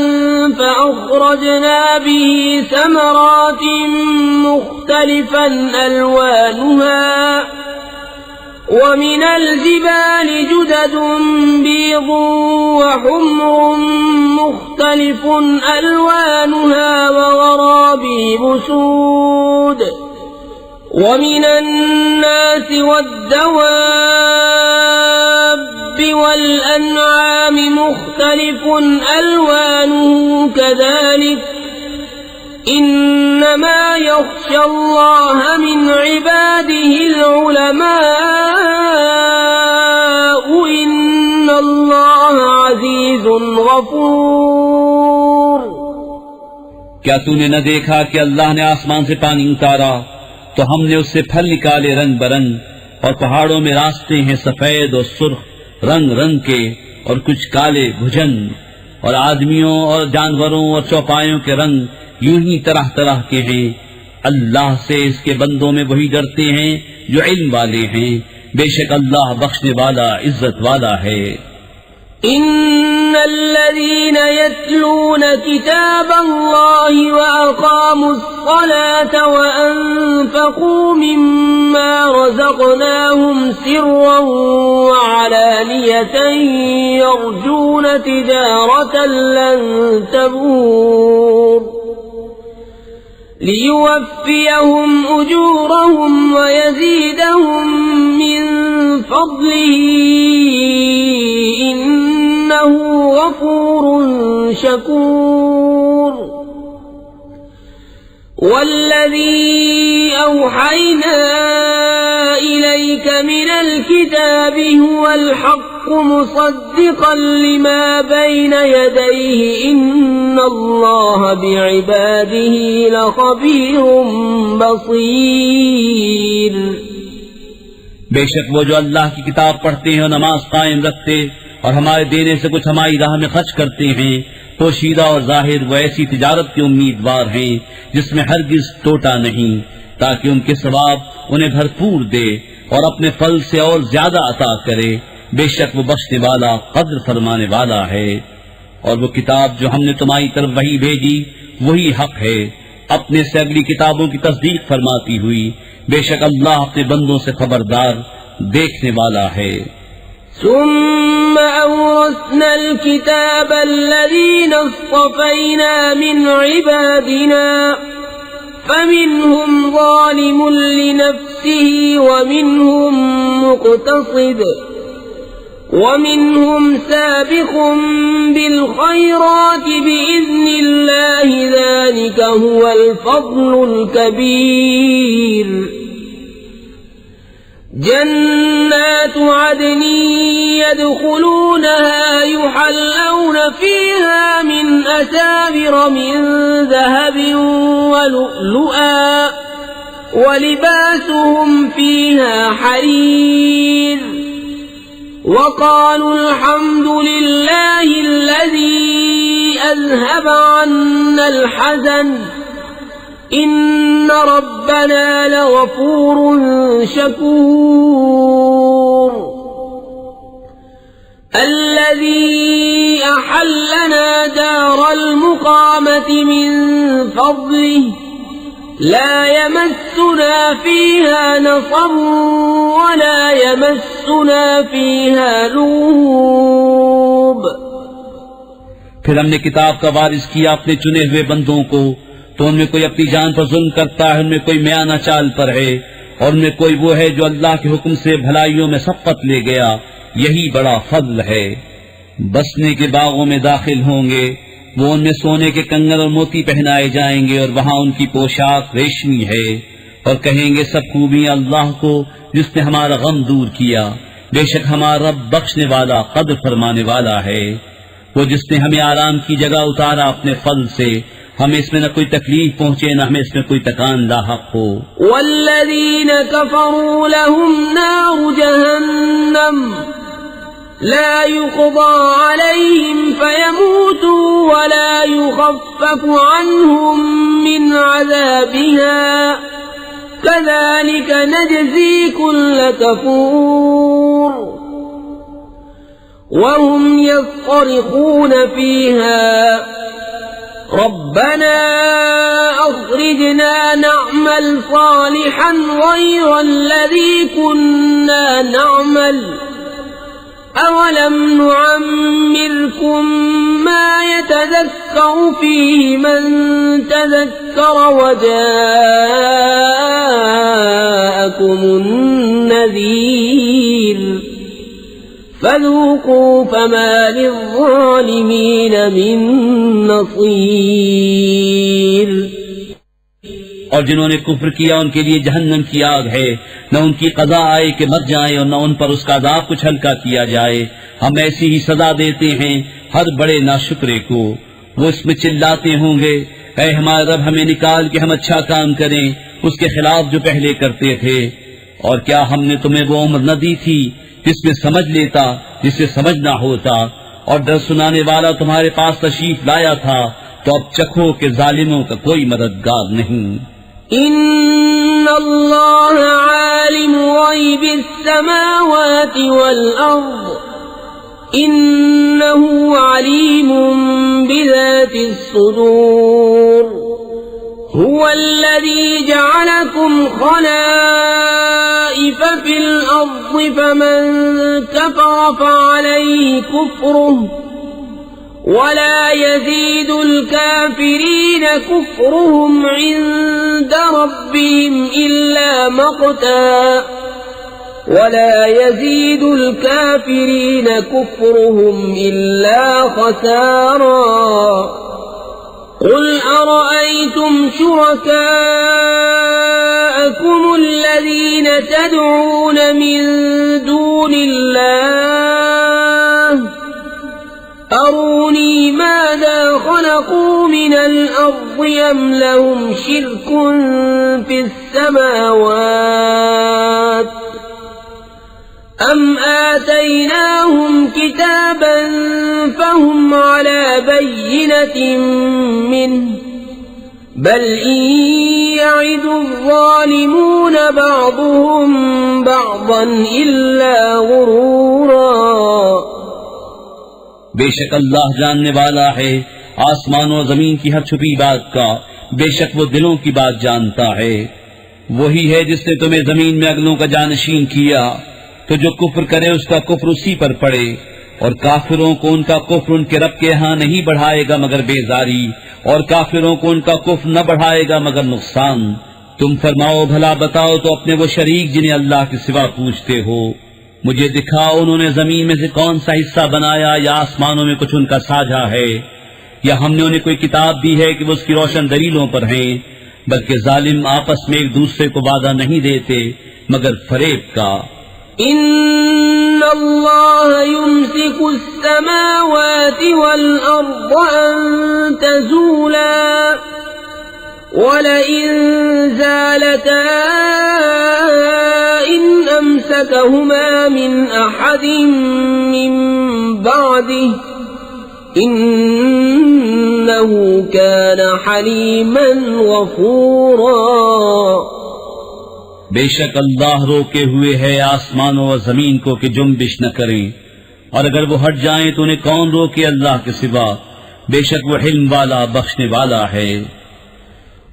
फअख़रजना बिही समरातिन मुख्तलिफन अलवानुहा ومن الجبال جدد بيض وحمر مختلف ألوانها وغرابيب سود ومن الناس والدواب والأنعام مختلف ألوانه كذلك इन्नमा यख्शल्लाह मिन इबादिहिल उलमाउ इन्नल्लाह अज़ीज़ुन गफूर। क्या तूने न देखा कि अल्लाह ने आसमान से पानी उतारा तो हमने उससे फल निकाले रंग बरंग, और पहाड़ों में रास्ते हैं सफेद और सुर्ख रंग रंग के, और कुछ काले भुजन, और आदमियों और जानवरों और चौपायों के रंग यूं ही तरह तरह के हैं। अल्लाह से इसके बंदों में वही डरते हैं जो इल्म वाले हैं। बेशक अल्लाह बख्शने वाला इज्जत वाला है। इन्नल्लज़ीना यत्लूना किताबल्लाहि व अक़ामुस्सलाता व अनफ़क़ू मिम्मा रज़क़नाहुम सिर्रन व अलानियतन यर्जूना तिजारतन लन तबूर लियुवफ़्फ़ियहुम उजूरहुम व यज़ीदहुम मिन फ़ज़लिही इन्नहु गफ़ूरुन शकूर। वल्लज़ी औहयना इलैका मिनल किताबि हुवल हक़्क़ु मुसद्दिक़न लिमा बैन यदैहि इन्नल्लाह बिइबादिही लख़बीरुन बसीर। बेशक वो जो अल्लाह की किताब पढ़ते हैं और नमाज कायम रखते और हमारे देने से कुछ हमारी राह में खर्च करते हैं, पोशीदा और जाहिर वो ऐसी तिजारत के उम्मीदवार हैं जिसमें हरगिज टोटा नहीं, ताकि उनके सवाब उन्हें भरपूर दे और अपने फल से और ज्यादा अता करे। बेशक वो बख्शने वाला कद्र फरमाने वाला है। और वो किताब जो हमने तुम्हारी तरफ वही भेजी वही हक है, अपने से अगली किताबों की तस्दीक फरमाती हुई। बेशक अल्लाह अपने बंदों से खबरदार देखने वाला है। सुम्मा औरसना अल-किताब अल्लज़ीना इस्तफ़ैना मिन इबादिना फमिनहुम ज़ालिमुन लिनफ़्सिही वमिनहुम मुक़तसिद वमिनहुम साबिक़ुन बिल-ख़ैराति बिइज़्निल्लाहि ज़ालिका हुवल फ़ज़्लुल कबीर। जन्नातु अदनि यदखुलूनहा युहल्लौन फीहा मिन असाविर मिन ज़हबिन व लुअलुआ व लिबासुहुम फीहा हरीर। वक़ालू अल्हम्दुलिल्लाहि अल्लज़ी अज़हब अन्नल हज़न इन्न रब्बना लगफूरुन शकूर। अल्लज़ी अहल्लना दारल मुक़ामति मिन फ़ज़लिही ला यमस्सुना फ़ीहा नसब वला यमस्सुना फ़ीहा लूब। फिर हमने किताब का वारिस किया अपने चुने हुए बंदों को, तो उनमें कोई अपनी जान पर जुल्म करता है, उनमें कोई म्याना चाल पर है, और उनमें कोई वो है जो अल्लाह के हुक्म से भलाइयों में सबकत ले गया। यही बड़ा फضل है। बसने के बागों में दाखिल होंगे, वो उनमें सोने के कंगन और मोती पहनाए जाएंगे, और वहां उनकी पोशाक रेशमी है, और कहेंगे सब खूबियां अल्लाह को जिसने हमारा गम दूर किया। बेशक हमारा रब बख्शने वाला कद्र फरमाने वाला है। वो जिसने हमें आराम की जगह उतारा अपने फल से, हमें इसमें न कोई तकलीफ पहुंचे न हमें इसमें कोई तकान लाहक हो। वल्लज़ीन कफ़रू लहुम नारु जहन्नम ला युक़ज़ा अलैहिम फ़यमूतू वला युख़फ़फ़ु अन्हुम मिन अज़ाबिहा कज़ालिक नजज़ी कुल्ल कफ़ूर। वहुम यस्ख़रिख़ून फ़ीहा रब्बना अख़रिजना नअमल सालिहन ग़य्र अल्लज़ी कुन्ना नअमल अवलम नुअम्मिरकुम मा यतज़क्करु फ़ीहि मन तज़क्कर वजाअकुमुन नज़ीर फ़ज़ूक़ू फ़मा लिज़्ज़ालिमीन मिन नसीर। और जिन्होंने कुफ्र किया उनके लिए जहन्नम की आग है, न उनकी कज़ा आए कि मर जाएं और न उन पर उसका अज़ाब कुछ हल्का किया जाए। हम ऐसी ही सजा देते हैं हर बड़े नाशुक्रे को। वो इसमें चिल्लाते होंगे, ऐ हमारे रब हमें निकाल के हम अच्छा काम करें उसके खिलाफ जो पहले करते थे। और क्या हमने तुम्हें वो उम्र न दी थी जिसमें समझ लेता जिससे समझना होता, और डर सुनाने वाला तुम्हारे पास तशरीफ लाया था, तो अब चखो के जालिमों का कोई मददगार नहीं। इन्नल्लाह आलिमु गैबिस समावाति वल अर्द इन्नहु अलीमुम बिज़ातिस सुदूर हुवल्लज़ी जअलकुम खलाइफ़ फिल अर्द फमन कफ़र फअलैहि कुफ्रुहु वला यज़ीदुल काफ़िरीन कुफ्रुहुम इन्द रब्बिहिम इल्ला मक़ता वला यज़ीदुल काफ़िरीन कुफ्रुहुम इल्ला खसारा। क़ुल अरअयतुम शुरकाअकुम الذين तदऊन मिन दूनिल्लाह अरूनी माज़ा खलक़ू मिनल अर्ज़ि अम लहुम शिर्कुन फ़िस समावात अम आतैनाहुम किताबन फ़हुम अला बय्यिनतिन मिन्हु बल इन यअिदु ज़ालिमून बअदुहुम बअदन इल्ला गुरूरा। बेशक अल्लाह जानने वाला है आसमान और जमीन की हर छुपी बात का, बेशक वो दिलों की बात जानता है। वही है जिसने तुम्हें जमीन में अगलों का जानशीन किया, तो जो कुफ्र करे उसका कुफ्र उसी पर पड़े, और काफिरों को उनका कुफ्र उनके रब के यहाँ नहीं बढ़ाएगा मगर बेजारी, और काफिरों को उनका कुफ्र न बढ़ाएगा मगर नुकसान। तुम फरमाओ भला बताओ तो अपने वो शरीक जिन्हें अल्लाह के सिवा पूछते हो, मुझे दिखाओ उन्होंने जमीन में से कौन सा हिस्सा बनाया, या आसमानों में कुछ उनका साझा है, या हमने उन्हें कोई किताब दी है कि वो उसकी रोशन दलीलों पर हैं। बल्कि जालिम आपस में एक दूसरे को वादा नहीं देते मगर फरेब का। इन्नल्लाह युम्सिकुस समावाति वल अर्द अन तज़ूला वलइन ज़ालता इन अमसकहुमा मिन अहदिन मिन बअदिही इन्नहु कान हलीमन गफूरा। बेशक अल्लाह रोके हुए है आसमानों और जमीन को कि जुम्बिश न करें, और अगर वो हट जाएं तो उन्हें कौन रोके अल्लाह के सिवा। बेशक वो हिल्म वाला बख्शने वाला है।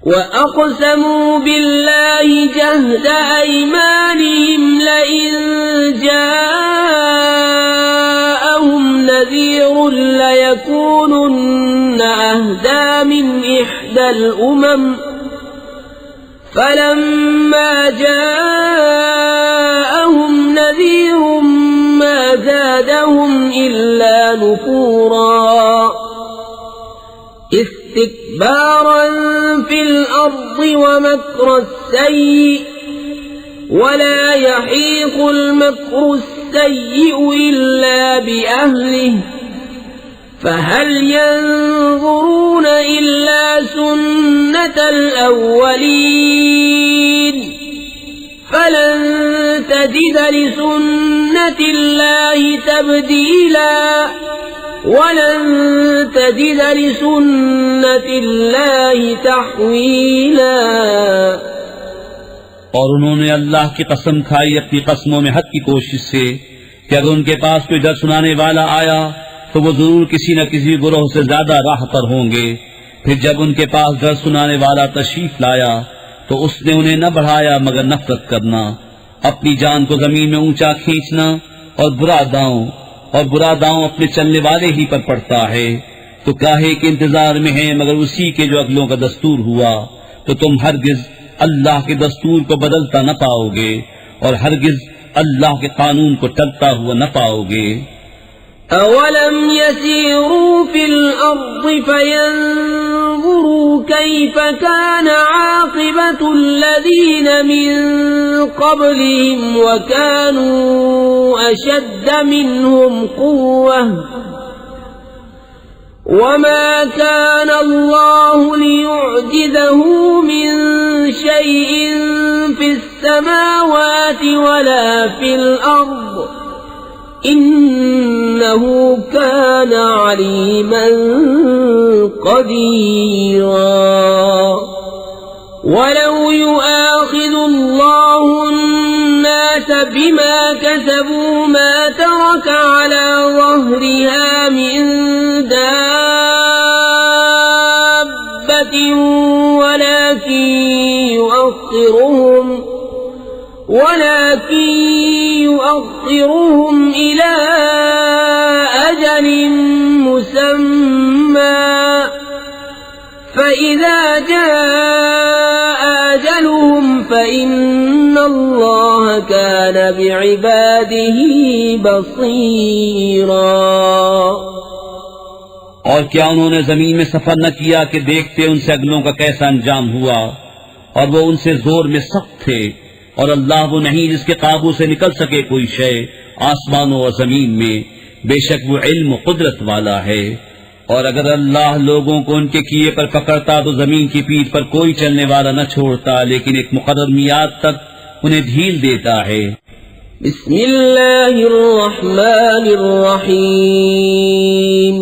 वअक़समू बिल्लाहि जहद अयमानिहिम लइन जाअहुम नज़ीरुन लयकूनुन्न अहदा मिन इह्दल उमम फलम्मा जाअहुम नज़ीरुन मा ज़ादहुम इल्ला नुफूरा इस्तिक्बारन फिल अर्ज़ि वमक्र अस्सय्यि वला यहीक़ुल मक्रु अस्सय्यिउ इल्ला बिअहलिहि फहल यंज़ुरून इल्ला सुन्नतल अव्वलीन फलन तजिद लिसुन्नतिल्लाहि तब्दीला वलन तजिद लिसुन्नतिल्लाहि तहवीला। और उन्होंने अल्लाह की कसम खाई अपनी कसमों में हद की कोशिश से कि अगर उनके पास कोई डर सुनाने वाला आया तो वो जरूर किसी न किसी गुरोह से ज्यादा राह पर होंगे। फिर जब उनके पास डर सुनाने वाला तशरीफ लाया तो उसने उन्हें न बढ़ाया मगर नफरत करना, अपनी जान को जमीन में ऊंचा खींचना, और बुरा दांव अपने चलने वाले ही पर पड़ता है। तो काहे के इंतजार में है मगर उसी के जो अगलों का दस्तूर हुआ, तो तुम हरगिज अल्लाह के दस्तूर को बदलता न पाओगे और हरगिज अल्लाह के कानून को टलता हुआ न पाओगे। أولم يسيروا في الأرض فينظروا كيف كان عاقبة الذين من قبلهم وكانوا أشد منهم قوة وما كان الله ليعجزه من شيء في السماوات ولا في الأرض إنه كان عليما قديرا ولو يؤاخذ الله الناس بما كسبوا ما ترك على ظهرها من دابة ولكن يؤخرهم إلى أجل مسمى فإذا جاء أجلهم فإن الله كان بعباده بصيرا और क्या उन्होंने जमीन में सफर न किया कि देखते उनसे अगलों का कैसा अंजाम हुआ और वो उनसे जोर में सख्त थे और अल्लाह वो नहीं जिसके काबू से निकल सके कोई शय आसमानों और जमीन में बेशक वो इल्म कुदरत वाला है और अगर अल्लाह लोगों को उनके किए पर पकड़ता तो जमीन की पीठ पर कोई चलने वाला न छोड़ता लेकिन एक मुकर्रर मियाद तक उन्हें ढील देता है। बिस्मिल्लाहिर्रहमानिर्रहीम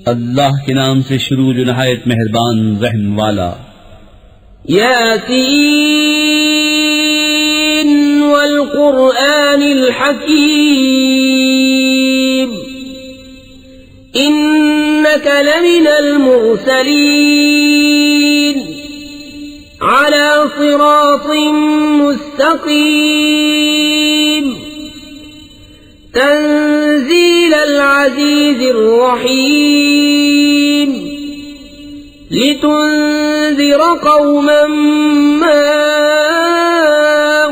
अल्लाह के नाम से शुरू जो नहायत मेहरबान रहम वाला। यासीन वल कुरआनिल हकीम इन्नका लमिनल मुरसलीन अला सिरातिन मुस्तकीम तंजीलल अज़ीज़िर रहीम लितुंज़िर क़ौमन मा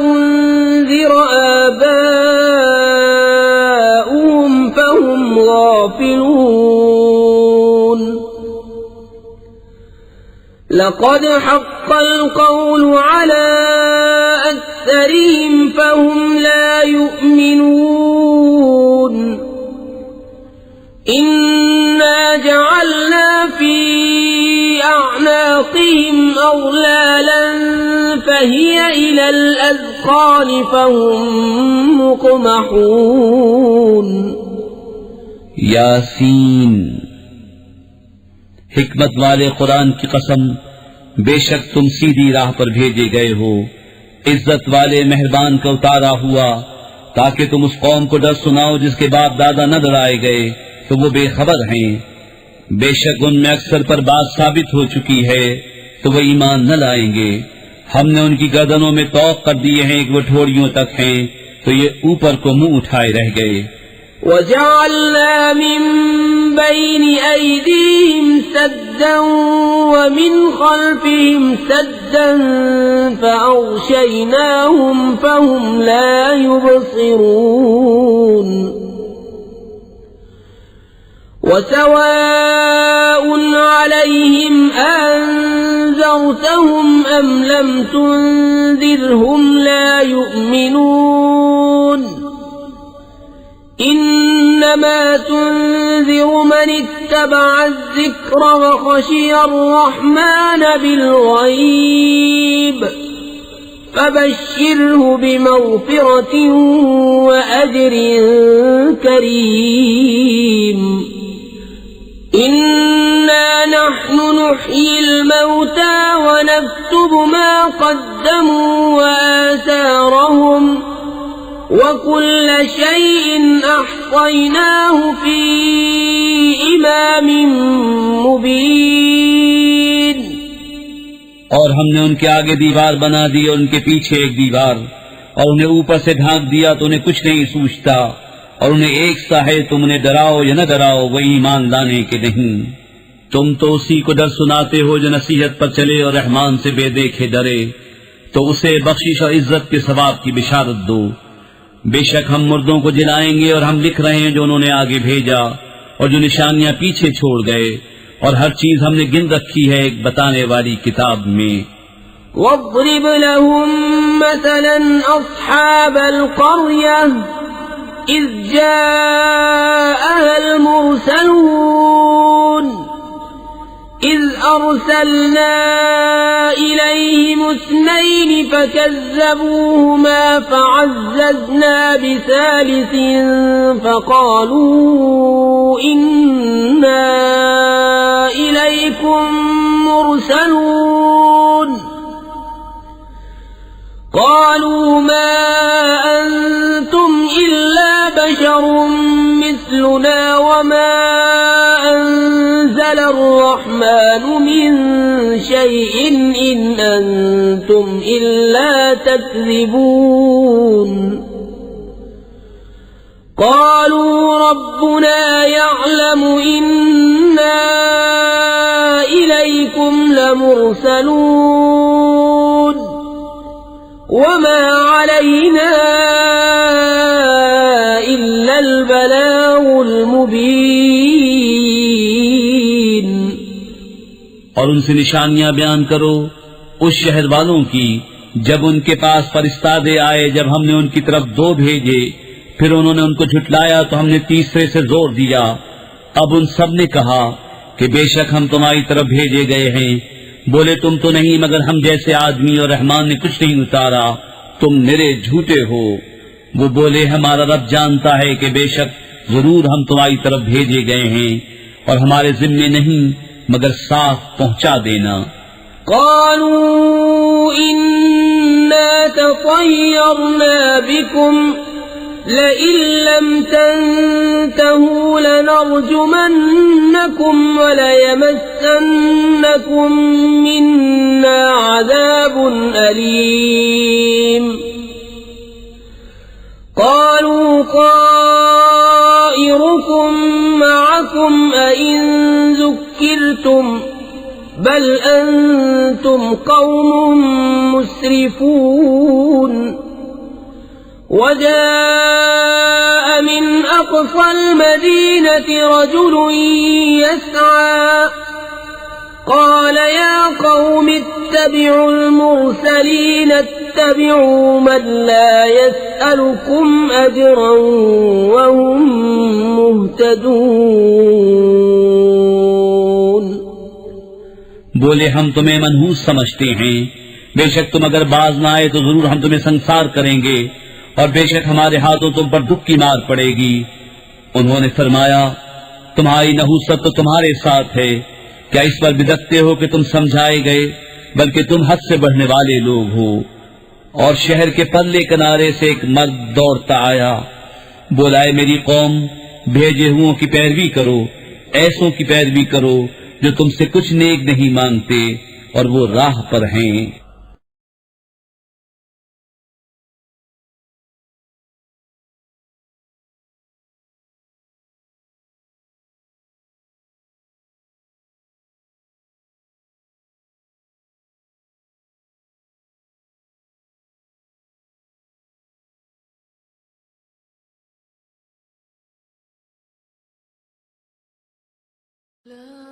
उन्ज़िर आबाउहुम फहुम गाफ़िलून लक़द हक़्क़ल क़ौलु अला अक्सरिहिम फहुम ला युमिनून इन्ना जअलना फी अअनाक़िहिम अग़लालन फहिय इलल अज़क़ान फहुम मुक़महून। यासीन हिकमत वाले कुरान की कसम बेशक तुम सीधी राह पर भेजे गए हो इज्जत वाले मेहरबान का उतारा हुआ ताकि तुम उस कौम को डर सुनाओ जिसके बाप दादा न डराए गए तो वो बेखबर हैं। बेशक उनमें अक्सर पर बात साबित हो चुकी है तो वो ईमान न लाएंगे। हमने उनकी गर्दनों में तौक कर दिए हैं कि वो ठोड़ियों तक हैं तो ये ऊपर को मुंह उठाए रह गए। वजअलना मिन बैनि ऐदीहिम सद्दन व मिन खल्फिहिम सद्दन फअग़शयनाहुम फहुम ला युबसिरून वसवाء अलैहिम अनज़रतहुम अम लम तुनज़िरहुम ला युमिनून इन्नमा तुनज़िरु मन इत्तबअ अज़्ज़िक्र व ख़शिय अर्रहमान बिलग़ैब फबश्शिरहु बिमग़फ़िरतिन व अज्रिन करीम। इन्ना नहनु नुह्यिल मौता व नक्तुबु मा क़द्दमू व आसारहुम वकुल्ल शैइन अहसैनाहु फी इमामिन मुबीन। और हमने उनके आगे दीवार बना दी और उनके पीछे एक दीवार और उन्हें ऊपर से ढांक दिया तो उन्हें कुछ नहीं सूझता और उन्हें एक सा है तुम उन्हें डराओ या न डराओ वही ईमान लाने के नहीं। तुम तो उसी को डर सुनाते हो जो नसीहत पर चले और रहमान से बेदेखे डरे तो उसे बख्शिश और इज्जत के सवाब की बिशारत दो बेशक हम मुर्दों को जिलाएंगे और हम लिख रहे हैं जो उन्होंने आगे भेजा और जो निशानियां पीछे छोड़ गए, और हर चीज हमने गिन रखी है एक बताने वाली किताब में। वज़्रिब लहुम मसलन अस्हाबल क़र्यह इज़ जाअहल मुरसलून इज़ अरसलना इलैहिम इस्नैन फकज़्ज़बूहुमा फअज़्ज़ज़ना बिसालिसिन फक़ालू इन्ना इलैकुम मुरसलून क़ालू मा अंतुम इल्ला बशरुम मिस्लुना वमा अंज़ल अर्रहमानु मिन शैइन इन अंतुम इल्ला तक्ज़िबून क़ालू रब्बुना यअलमु इन्ना इलैकुम लमुरसलून वमा अलैना इल्लल बलागुल मुबीन। और उनसे निशानियां बयान करो उस शहर वालों की जब उनके पास फरिश्तादे आए, जब हमने उनकी तरफ 2 भेजे, फिर उन्होंने उनको झुटलाया तो हमने तीसरे से जोर दिया। अब उन सब ने कहा कि बेशक हम तुम्हारी तरफ भेजे गए हैं। बोले तुम तो नहीं मगर हम जैसे आदमी, और रहमान ने कुछ नहीं उतारा, तुम निरे झूठे हो। वो बोले हमारा रब जानता है कि बेशक जरूर हम तुम्हारी तरफ भेजे गए हैं, और हमारे जिम्मे नहीं मगर साफ पहुंचा देना। क़ालू इन्ना ततय्यरना बिकुम लइन लम तंतहू लनरजुमन्नकुम वलयमस्सन्नकुम मिन्ना अज़ाबुन अलीम। क़ालू ताइरुकुम मअकुम अइन ज़ुक्किरतुम बल अंतुम कौमुम मुस्रिफून। वजाअ मिन अक़सल मदीनति रजुलुन यस्आ क़ाल या क़ौमि इत्तबिउल मुरसलीन इत्तबिउ मन ला यसअलुकुम अजरन वहुम मुहतदून। बोले हम तुम्हें मनहूस समझते हैं, बेशक तुम अगर बाज न आए तो जरूर हम तुम्हें संसार करेंगे, और बेशक हमारे हाथों तुम पर दुख की मार पड़ेगी। उन्होंने फरमाया तुम्हारी नहूसत तो तुम्हारे साथ है, क्या इस पर बिदकते हो कि तुम समझाए गए, बल्कि तुम हद से बढ़ने वाले लोग हो। और शहर के परले किनारे से एक मर्द दौड़ता आया, बोला है मेरी कौम, भेजे हुओं की पैरवी करो, ऐसों की पैरवी करो जो तुमसे कुछ नेक नहीं मांगते और वो राह पर हैं। لا